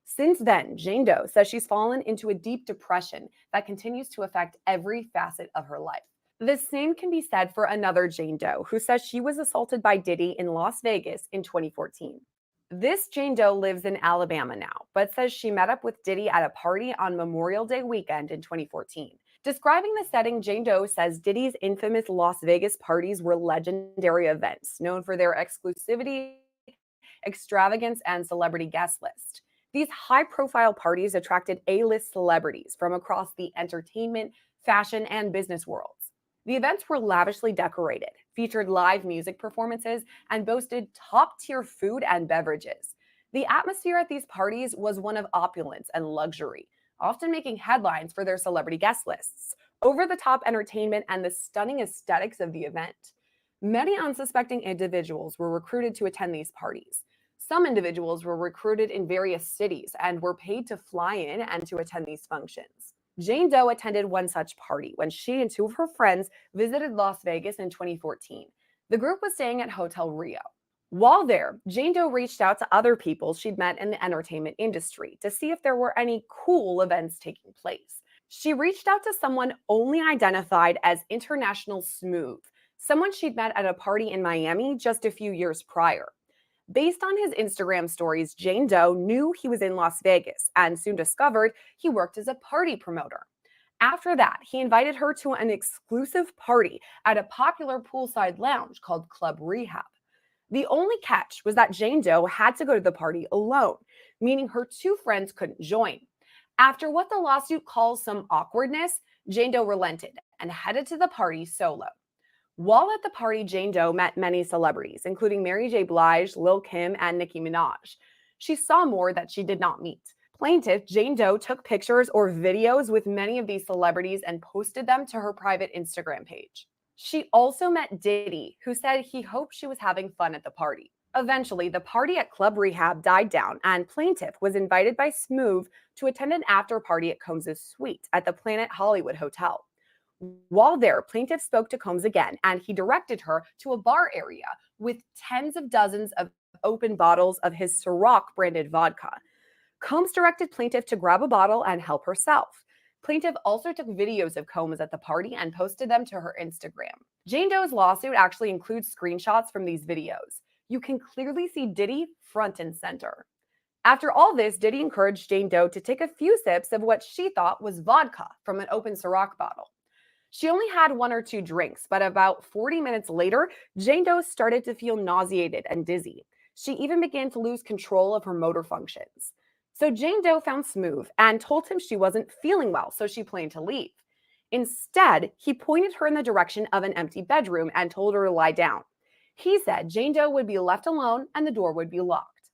Since then, Jane Doe says she's fallen into a deep depression that continues to affect every facet of her life. The same can be said for another Jane Doe, who says she was assaulted by Diddy in Las Vegas in 2014. This Jane Doe lives in Alabama now, but says she met up with Diddy at a party on Memorial Day weekend in 2014. Describing the setting, Jane Doe says Diddy's infamous Las Vegas parties were legendary events, known for their exclusivity, extravagance, and celebrity guest list. These high-profile parties attracted A-list celebrities from across the entertainment, fashion, and business worlds. The events were lavishly decorated, featured live music performances, and boasted top-tier food and beverages. The atmosphere at these parties was one of opulence and luxury, often making headlines for their celebrity guest lists, over-the-top entertainment, and the stunning aesthetics of the event. Many unsuspecting individuals were recruited to attend these parties. Some individuals were recruited in various cities and were paid to fly in and to attend these functions. Jane Doe attended one such party when she and two of her friends visited Las Vegas in 2014. The group was staying at Hotel Rio. While there, Jane Doe reached out to other people she'd met in the entertainment industry to see if there were any cool events taking place. She reached out to someone only identified as International Smooth, someone she'd met at a party in Miami just a few years prior. Based on his Instagram stories, Jane Doe knew he was in Las Vegas and soon discovered he worked as a party promoter. After that, he invited her to an exclusive party at a popular poolside lounge called Club Rehab. The only catch was that Jane Doe had to go to the party alone, meaning her two friends couldn't join. After what the lawsuit calls some awkwardness, Jane Doe relented and headed to the party solo. While at the party, Jane Doe met many celebrities, including Mary J. Blige, Lil' Kim, and Nicki Minaj. She saw more that she did not meet. Plaintiff Jane Doe took pictures or videos with many of these celebrities and posted them to her private Instagram page. She also met Diddy, who said he hoped she was having fun at the party. Eventually, the party at Club Rehab died down, and Plaintiff was invited by Smooth to attend an after party at Combs' suite at the Planet Hollywood Hotel. While there, Plaintiff spoke to Combs again, and he directed her to a bar area with tens of dozens of open bottles of his Ciroc branded vodka. Combs directed Plaintiff to grab a bottle and help herself. Plaintiff also took videos of Combs at the party and posted them to her Instagram. Jane Doe's lawsuit actually includes screenshots from these videos. You can clearly see Diddy front and center. After all this, Diddy encouraged Jane Doe to take a few sips of what she thought was vodka from an open Ciroc bottle. She only had one or two drinks, but about 40 minutes later, Jane Doe started to feel nauseated and dizzy. She even began to lose control of her motor functions. So Jane Doe found Smooth and told him she wasn't feeling well, so she planned to leave. Instead, he pointed her in the direction of an empty bedroom and told her to lie down. He said Jane Doe would be left alone and the door would be locked.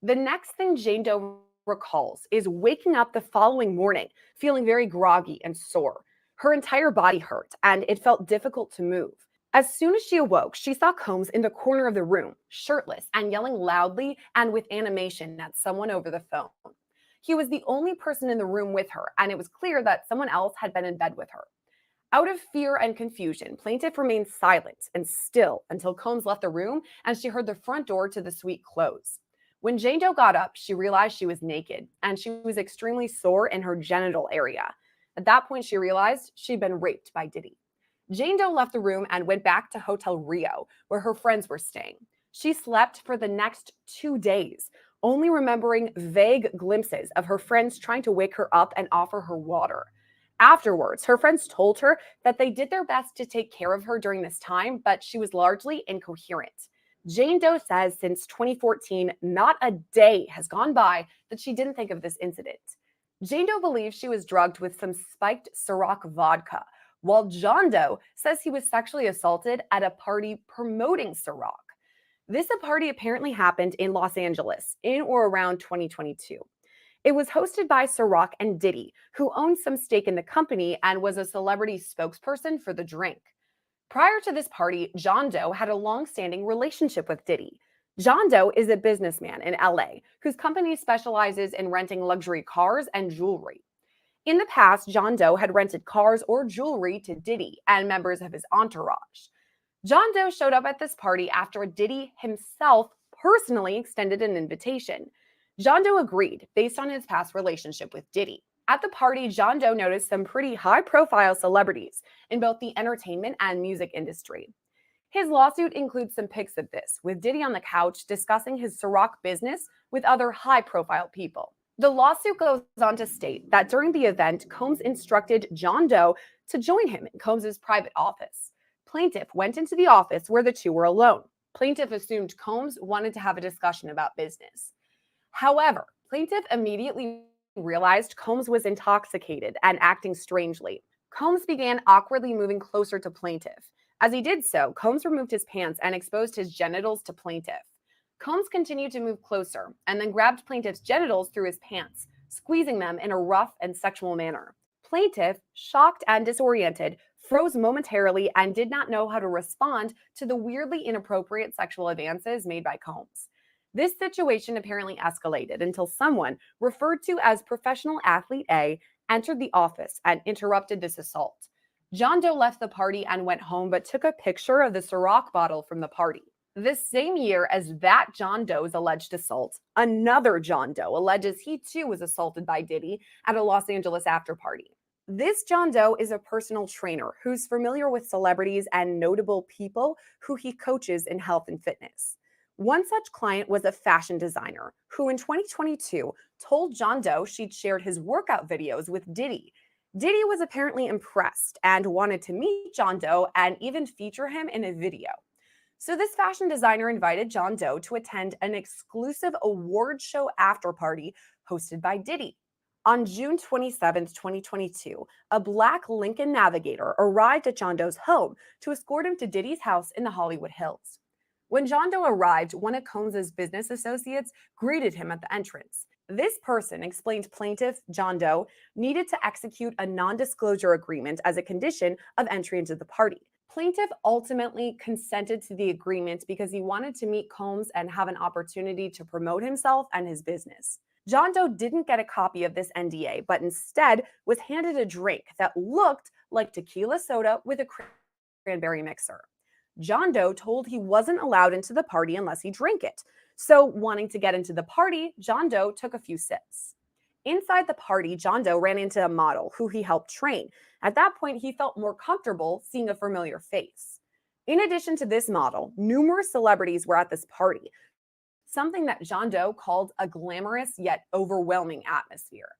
The next thing Jane Doe recalls is waking up the following morning feeling very groggy and sore. Her entire body hurt and it felt difficult to move. As soon as she awoke, she saw Combs in the corner of the room, shirtless and yelling loudly and with animation at someone over the phone. He was the only person in the room with her, and it was clear that someone else had been in bed with her. Out of fear and confusion, plaintiff remained silent and still until Combs left the room and she heard the front door to the suite close. When Jane Doe got up, she realized she was naked and she was extremely sore in her genital area. At that point, she realized she'd been raped by Diddy. Jane Doe left the room and went back to Hotel Rio, where her friends were staying. She slept for the next 2 days, only remembering vague glimpses of her friends trying to wake her up and offer her water. Afterwards, her friends told her that they did their best to take care of her during this time, but she was largely incoherent. Jane Doe says since 2014, not a day has gone by that she didn't think of this incident. Jane Doe believes she was drugged with some spiked Ciroc vodka, while John Doe says he was sexually assaulted at a party promoting Ciroc. This party apparently happened in Los Angeles in or around 2022. It was hosted by Ciroc and Diddy, who owned some stake in the company and was a celebrity spokesperson for the drink. Prior to this party, John Doe had a long-standing relationship with Diddy. John Doe is a businessman in LA whose company specializes in renting luxury cars and jewelry. In the past, John Doe had rented cars or jewelry to Diddy and members of his entourage. John Doe showed up at this party after Diddy himself personally extended an invitation. John Doe agreed based on his past relationship with Diddy. At the party, John Doe noticed some pretty high-profile celebrities in both the entertainment and music industry. His lawsuit includes some pics of this, with Diddy on the couch discussing his Ciroc business with other high-profile people. The lawsuit goes on to state that during the event, Combs instructed John Doe to join him in Combs' private office. Plaintiff went into the office where the two were alone. Plaintiff assumed Combs wanted to have a discussion about business. However, plaintiff immediately realized Combs was intoxicated and acting strangely. Combs began awkwardly moving closer to plaintiff. As he did so, Combs removed his pants and exposed his genitals to plaintiff. Combs continued to move closer and then grabbed plaintiff's genitals through his pants, squeezing them in a rough and sexual manner. Plaintiff, shocked and disoriented, froze momentarily and did not know how to respond to the weirdly inappropriate sexual advances made by Combs. This situation apparently escalated until someone, referred to as Professional Athlete A, entered the office and interrupted this assault. John Doe left the party and went home, but took a picture of the Ciroc bottle from the party. This same year as that John Doe's alleged assault, another John Doe alleges he too was assaulted by Diddy at a Los Angeles after party. This John Doe is a personal trainer who's familiar with celebrities and notable people who he coaches in health and fitness. One such client was a fashion designer who in 2022 told John Doe she'd shared his workout videos with Diddy. Diddy was apparently impressed and wanted to meet John Doe and even feature him in a video. So this fashion designer invited John Doe to attend an exclusive award show after party hosted by Diddy. On June 27, 2022, a black Lincoln Navigator arrived at John Doe's home to escort him to Diddy's house in the Hollywood Hills. When John Doe arrived, one of Combs' business associates greeted him at the entrance. This person, explained plaintiff John Doe, needed to execute a non-disclosure agreement as a condition of entry into the party. Plaintiff ultimately consented to the agreement because he wanted to meet Combs and have an opportunity to promote himself and his business. John Doe didn't get a copy of this NDA, but instead was handed a drink that looked like tequila soda with a cranberry mixer. John Doe told he wasn't allowed into the party unless he drank it. So, wanting to get into the party, John Doe took a few sips. Inside the party, John Doe ran into a model who he helped train. At that point, he felt more comfortable seeing a familiar face. In addition to this model, numerous celebrities were at this party, something that John Doe called a glamorous yet overwhelming atmosphere.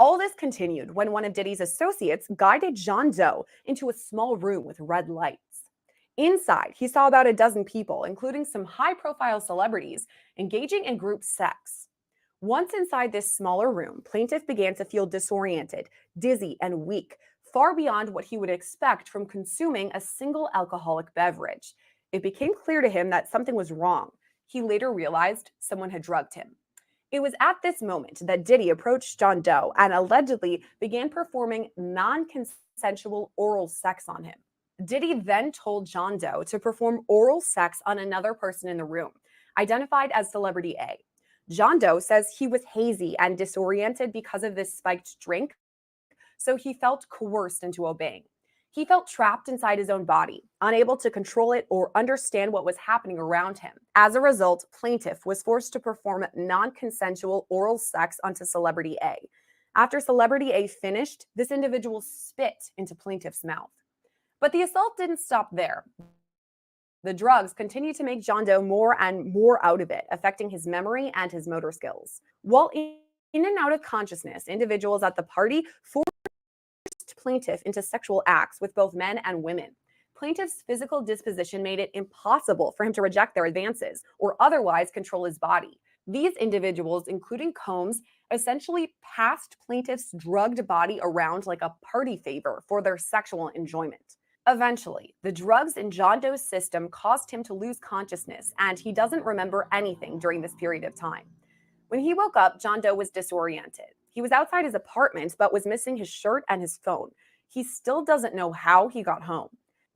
All this continued when one of Diddy's associates guided John Doe into a small room with red lights. Inside, he saw about a dozen people, including some high profile celebrities, engaging in group sex. Once inside this smaller room, plaintiff began to feel disoriented, dizzy, and weak, far beyond what he would expect from consuming a single alcoholic beverage. It became clear to him that something was wrong. He later realized someone had drugged him. It was at this moment that Diddy approached John Doe and allegedly began performing non consensual oral sex on him. Diddy then told John Doe to perform oral sex on another person in the room, identified as Celebrity A. John Doe says he was hazy and disoriented because of this spiked drink, so he felt coerced into obeying. He felt trapped inside his own body, unable to control it or understand what was happening around him. As a result, plaintiff was forced to perform non-consensual oral sex onto Celebrity A. After Celebrity A finished, this individual spit into plaintiff's mouth. But the assault didn't stop there. The drugs continued to make John Doe more and more out of it, affecting his memory and his motor skills. While in and out of consciousness, individuals at the party forced plaintiff into sexual acts with both men and women. Plaintiff's physical disposition made it impossible for him to reject their advances or otherwise control his body. These individuals, including Combs, essentially passed plaintiff's drugged body around like a party favor for their sexual enjoyment. Eventually, the drugs in John Doe's system caused him to lose consciousness, and he doesn't remember anything during this period of time. When he woke up, John Doe was disoriented. He was outside his apartment, but was missing his shirt and his phone. He still doesn't know how he got home.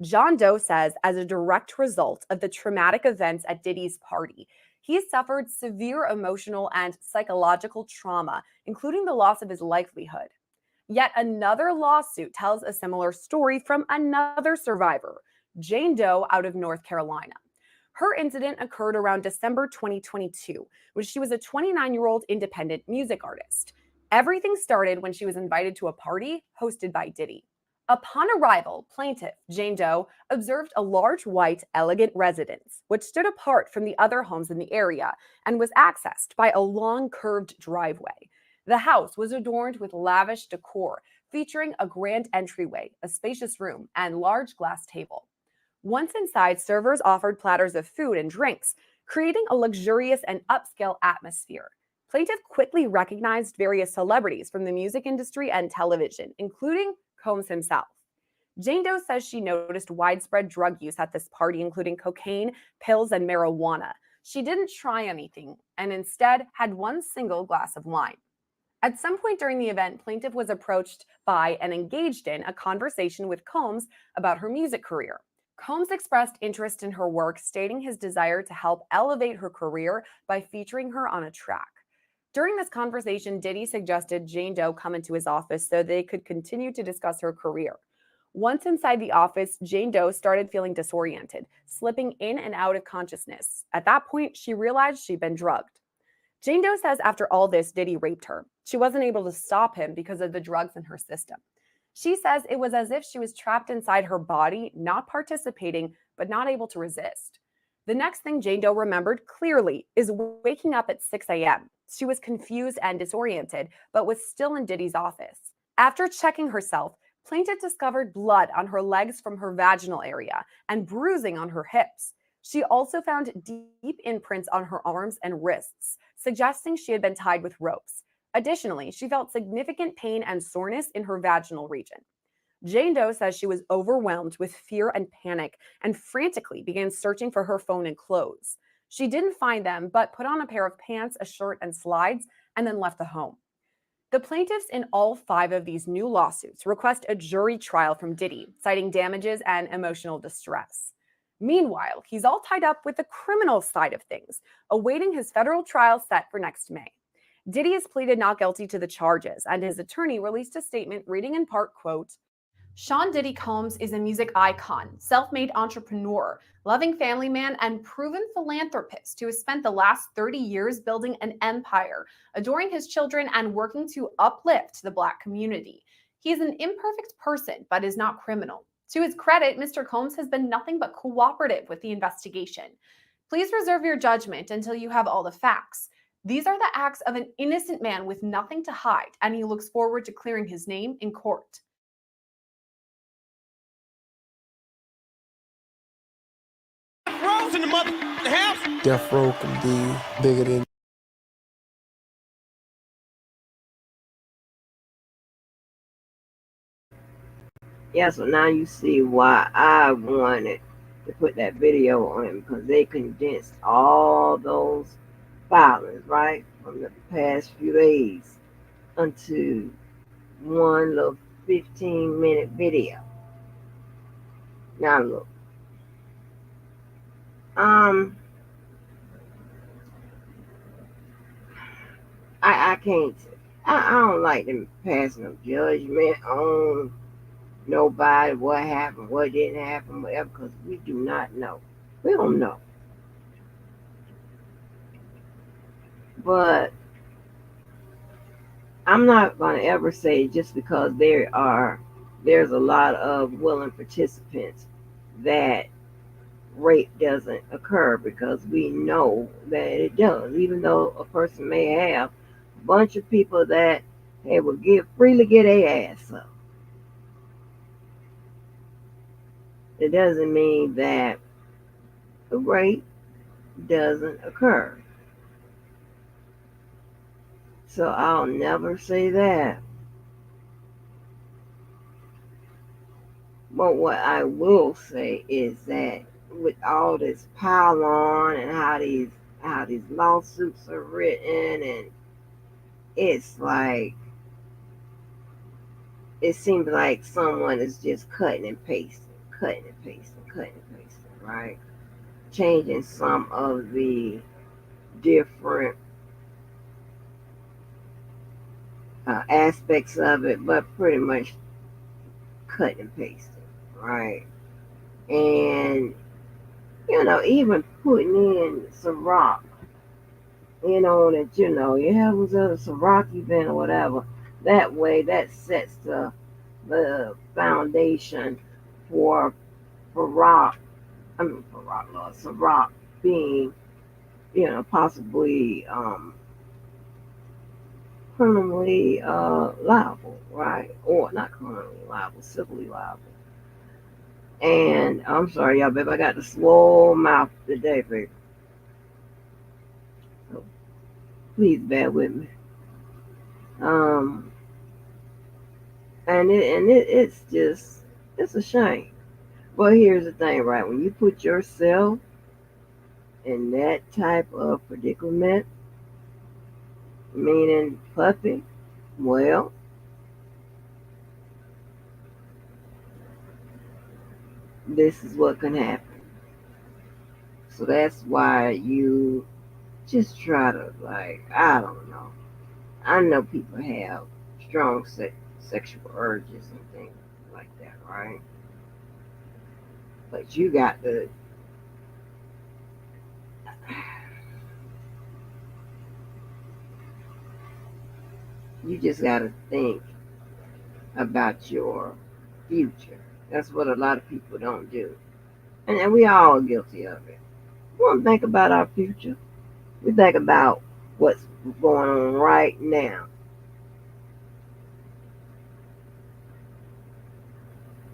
John Doe says, as a direct result of the traumatic events at Diddy's party, he suffered severe emotional and psychological trauma, including the loss of his livelihood. Yet another lawsuit tells a similar story from another survivor, Jane Doe out of North Carolina. Her incident occurred around December 2022, when she was a 29-year-old independent music artist. Everything started when she was invited to a party hosted by Diddy. Upon arrival, plaintiff Jane Doe observed a large, white, elegant residence, which stood apart from the other homes in the area and was accessed by a long, curved driveway. The house was adorned with lavish decor, featuring a grand entryway, a spacious room, and large glass table. Once inside, servers offered platters of food and drinks, creating a luxurious and upscale atmosphere. Plaintiff quickly recognized various celebrities from the music industry and television, including Combs himself. Jane Doe says she noticed widespread drug use at this party, including cocaine, pills, and marijuana. She didn't try anything and instead had one single glass of wine. At some point during the event, plaintiff was approached by and engaged in a conversation with Combs about her music career. Combs expressed interest in her work, stating his desire to help elevate her career by featuring her on a track. During this conversation, Diddy suggested Jane Doe come into his office so they could continue to discuss her career. Once inside the office, Jane Doe started feeling disoriented, slipping in and out of consciousness. At that point, she realized she'd been drugged. Jane Doe says after all this, Diddy raped her. She wasn't able to stop him because of the drugs in her system. She says it was as if she was trapped inside her body, not participating, but not able to resist. The next thing Jane Doe remembered clearly is waking up at 6 a.m. She was confused and disoriented, but was still in Diddy's office. After checking herself, plaintiff discovered blood on her legs from her vaginal area and bruising on her hips. She also found deep imprints on her arms and wrists, suggesting she had been tied with ropes. Additionally, she felt significant pain and soreness in her vaginal region. Jane Doe says she was overwhelmed with fear and panic and frantically began searching for her phone and clothes. She didn't find them, but put on a pair of pants, a shirt, and slides, and then left the home. The plaintiffs in all 5 of these new lawsuits request a jury trial from Diddy, citing damages and emotional distress. Meanwhile, he's all tied up with the criminal side of things, awaiting his federal trial set for next May. Diddy has pleaded not guilty to the charges, and his attorney released a statement reading in part, quote, Sean Diddy Combs is a music icon, self-made entrepreneur, loving family man, and proven philanthropist who has spent the last 30 years building an empire, adoring his children, and working to uplift the Black community. He is an imperfect person, but is not criminal. To his credit, Mr. Combs has been nothing but cooperative with the investigation. Please reserve your judgment until you have all the facts. These are the acts of an innocent man with nothing to hide, and he looks forward to clearing his name in court. In the mother house. Death row can be bigger than. Yeah, so now you see why I wanted to put that video on, because they condensed all those filings, right, from the past few days into one little 15-minute video. Now look, um, I can't, I don't like them passing no judgment on nobody, what happened, what didn't happen, whatever, because we do not know. We don't know. But I'm not going to ever say just because there's a lot of willing participants that rape doesn't occur, because we know that it does. Even though a person may have a bunch of people that they will freely get their ass up, it doesn't mean that the rape doesn't occur. So I'll never say that. But what I will say is that with all this pile on and how these lawsuits are written, and it's like it seems like someone is just cutting and pasting, cutting and pasting, cutting and pasting, right? Changing some of the different aspects of it, but pretty much cutting and pasting, right? And even putting in some rock, that it was a Ciroc event or whatever. That way, that sets the foundation for rock. For rock law, Ciroc being, possibly criminally liable, right? Or not criminally liable, civilly liable. And I'm sorry, y'all, babe, I got the swole mouth today, baby. So please bear with me. Um, it's a shame. But here's the thing, right? When you put yourself in that type of predicament, meaning puppy, well, this is what can happen. So that's why you just try to, I don't know. I know people have strong sexual urges and things like that, right? But you just got to think about your future. That's what a lot of people don't do. And we all guilty of it. We don't think about our future. We think about what's going on right now.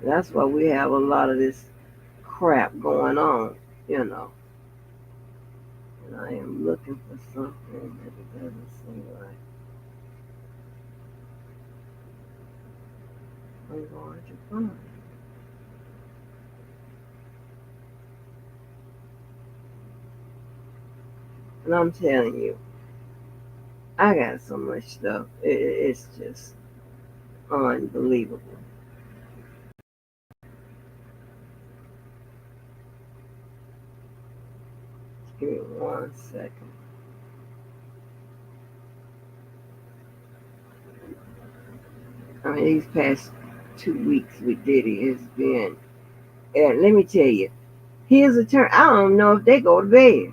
That's why we have a lot of this crap going on, you know. And I am looking for something that it doesn't seem like I'm going to find. And I'm telling you, I got so much stuff. It's just unbelievable. Give me 1 second. I mean, these past 2 weeks with Diddy has been, and let me tell you, his attorney, I don't know if they go to bed.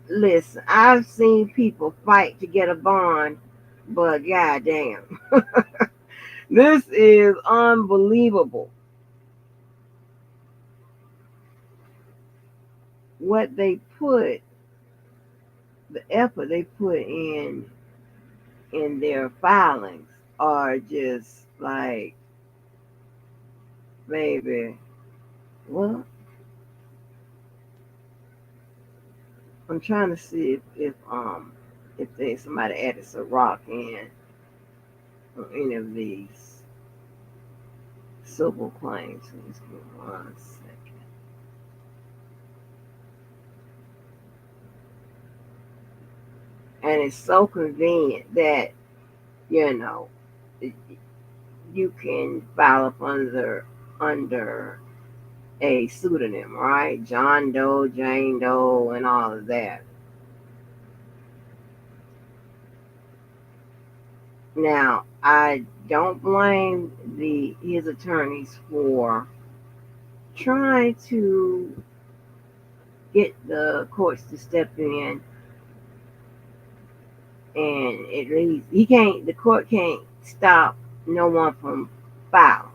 Listen, I've seen people fight to get a bond, but goddamn, this is unbelievable. what they put, the effort they put in their filings are just like, baby, what? I'm trying to see if they somebody added some rock in on any of these civil claims. Just give me 1 second. And it's so convenient that you know you can file up under a pseudonym, right? John Doe, Jane Doe, and all of that. Now, I don't blame the his attorneys for trying to get the courts to step in, and at least he can't. The court can't stop no one from filing,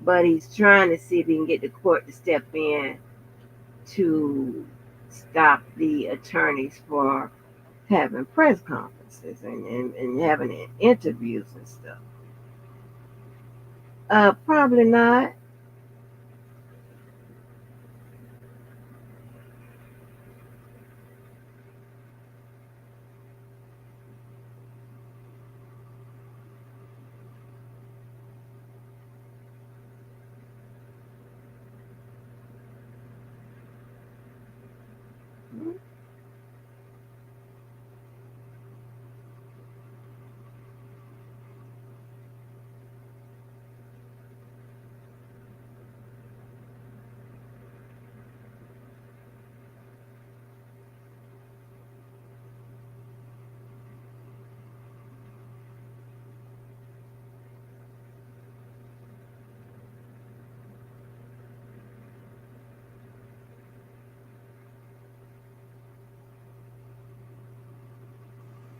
but he's trying to see if he can get the court to step in to stop the attorneys for having press conferences and having interviews and stuff. Probably not.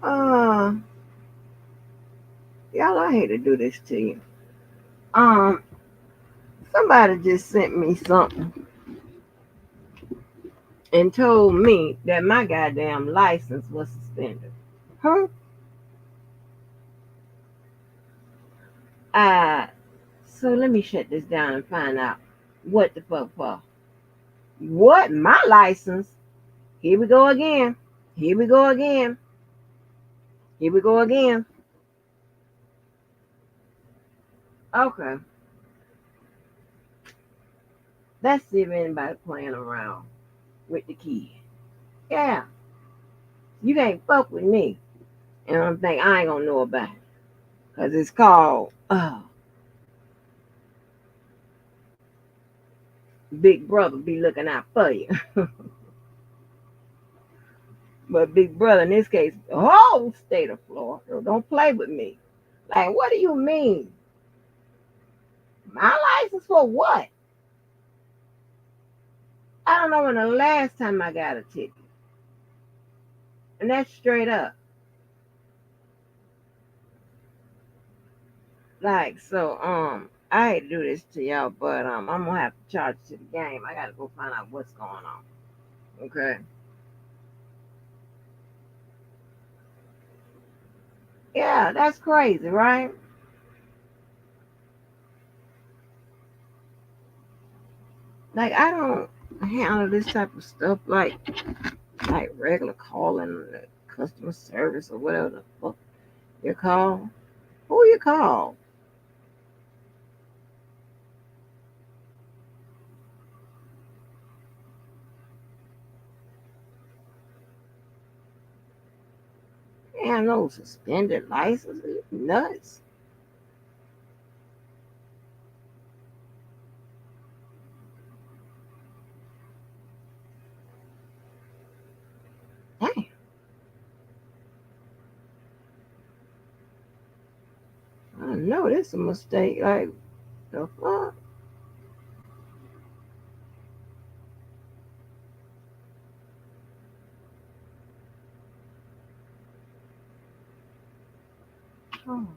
Uh, y'all, I hate to do this to you. Um, Somebody just sent me something and told me that my goddamn license was suspended. Huh? Uh, so let me shut this down and find out what the fuck for. What? My license? Here we go again. Here we go again. Here we go again. Okay. Let's see if anybody playing around with the key. Yeah. You can't fuck with me. And I'm thinking I ain't gonna know about it. Cause it's called Big Brother be looking out for you. But Big Brother in this case, the whole state of Florida, don't play with me. Like, what do you mean? My license for what? I don't know when the last time I got a ticket. And that's straight up. Like, so, I hate to do this to y'all, but I'm gonna have to charge to the game. I gotta go find out what's going on. Okay. Yeah, that's crazy, right? Like, I don't handle this type of stuff like regular calling customer service or whatever the fuck you call. Who you call? Man, no suspended license. Nuts. Damn. I know this a mistake. Like, the fuck? Oh,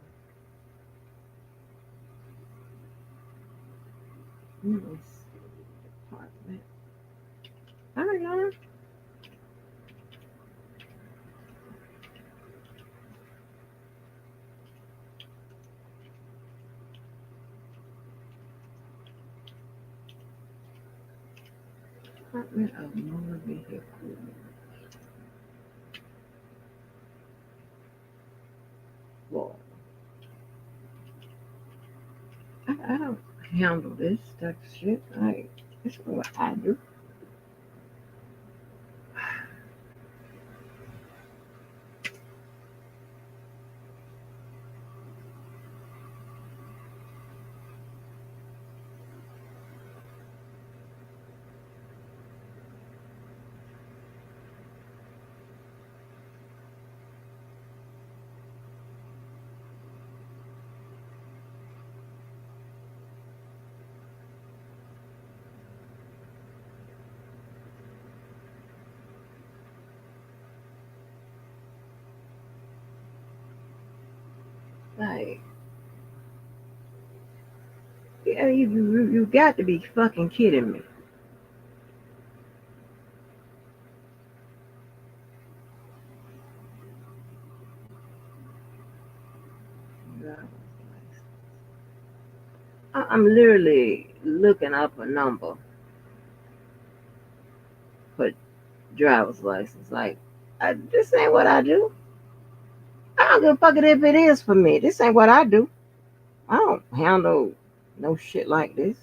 let me see. Department. All right, all right. Department of Motor Vehicles. Well, I don't handle this type of shit. Like, this is what I do. Like, yeah, you got to be fucking kidding me. I'm literally looking up a number for driver's license. Like, this ain't what I do. I don't give a fuck if it is for me. This ain't what I do. I don't handle no shit like this.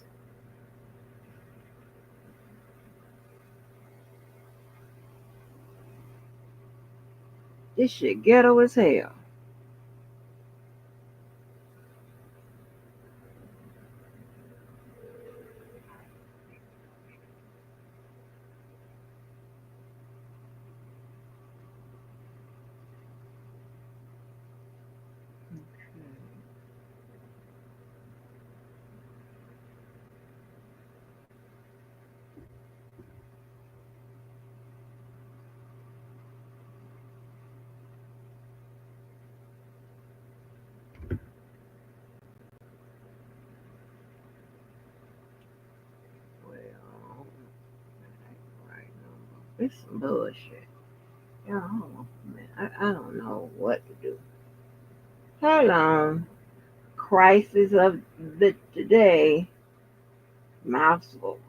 This shit ghetto as hell. Well, right number. It's some bullshit. Yeah, hold on, man. I don't know what to do. Hold on. Crisis of the today. Mouthful.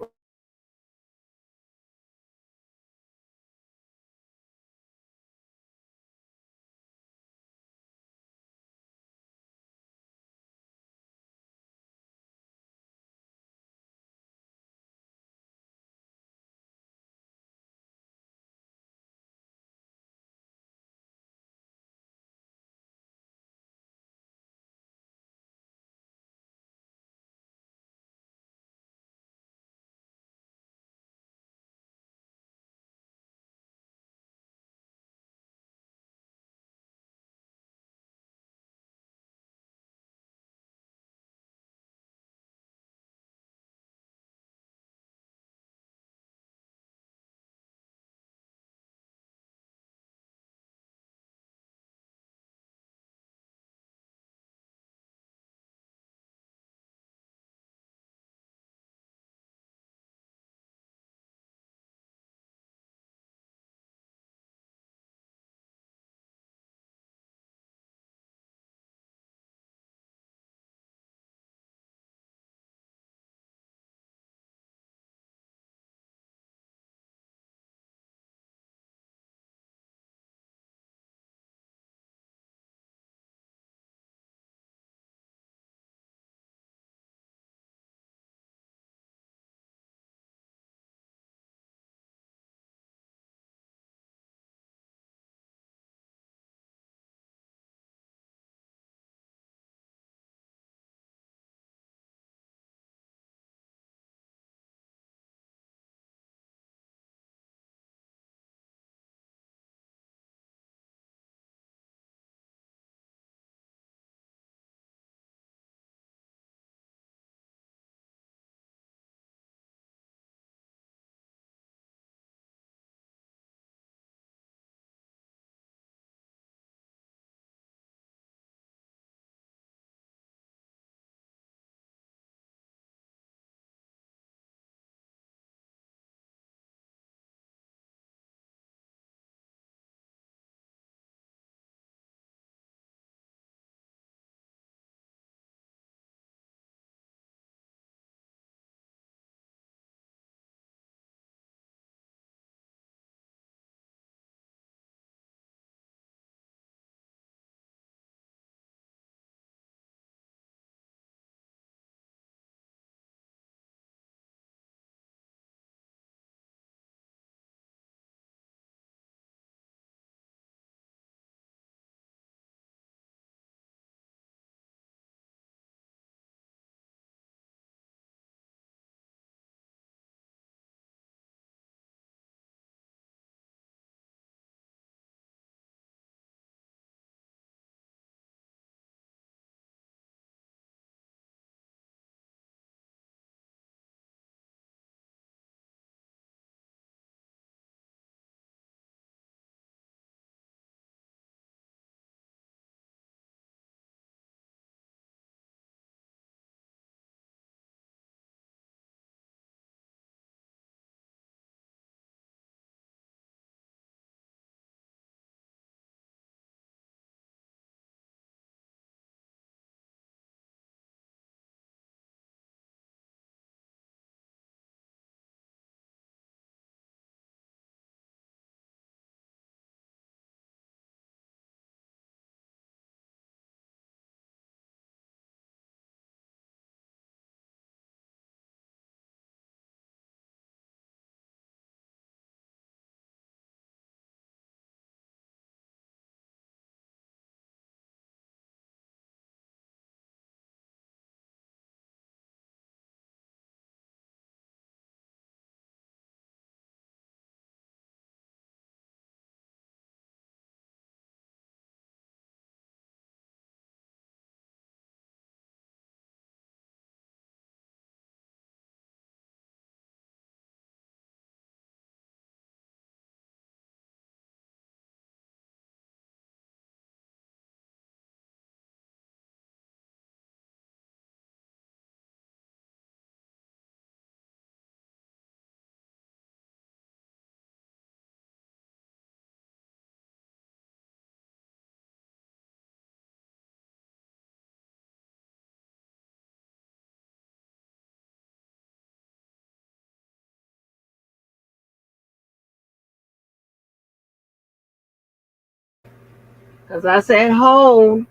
Cause I said hold.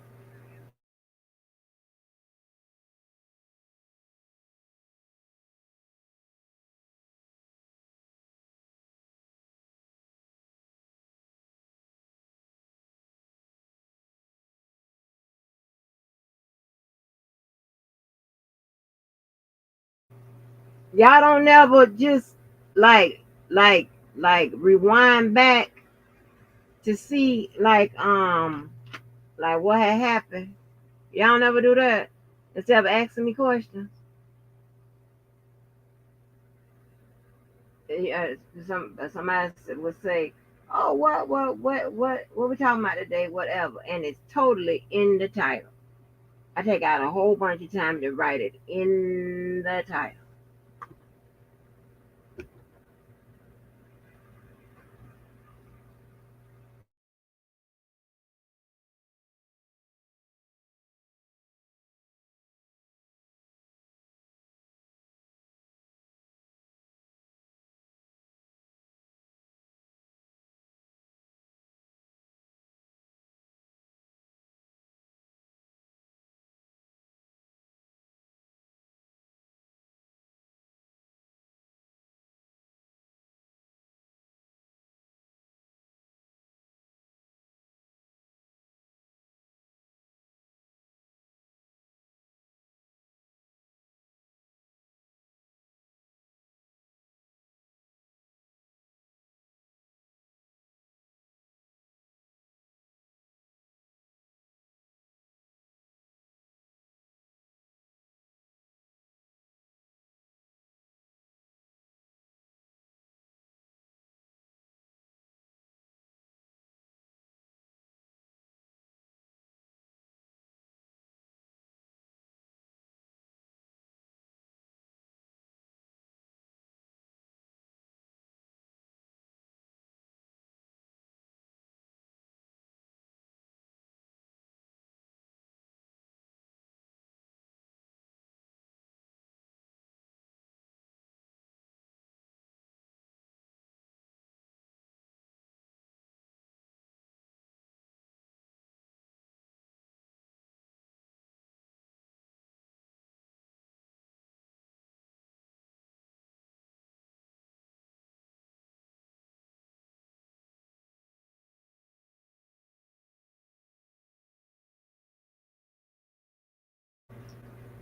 Y'all don't never just like like rewind back to see like what had happened. Y'all never do that instead of asking me questions. Yeah, somebody would say, "Oh, what we talking about today? Whatever," and it's totally in the title. I take out a whole bunch of time to write it in the title.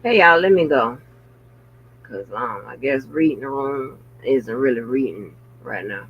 Hey y'all, let me go, cause I guess reading the room isn't really reading right now.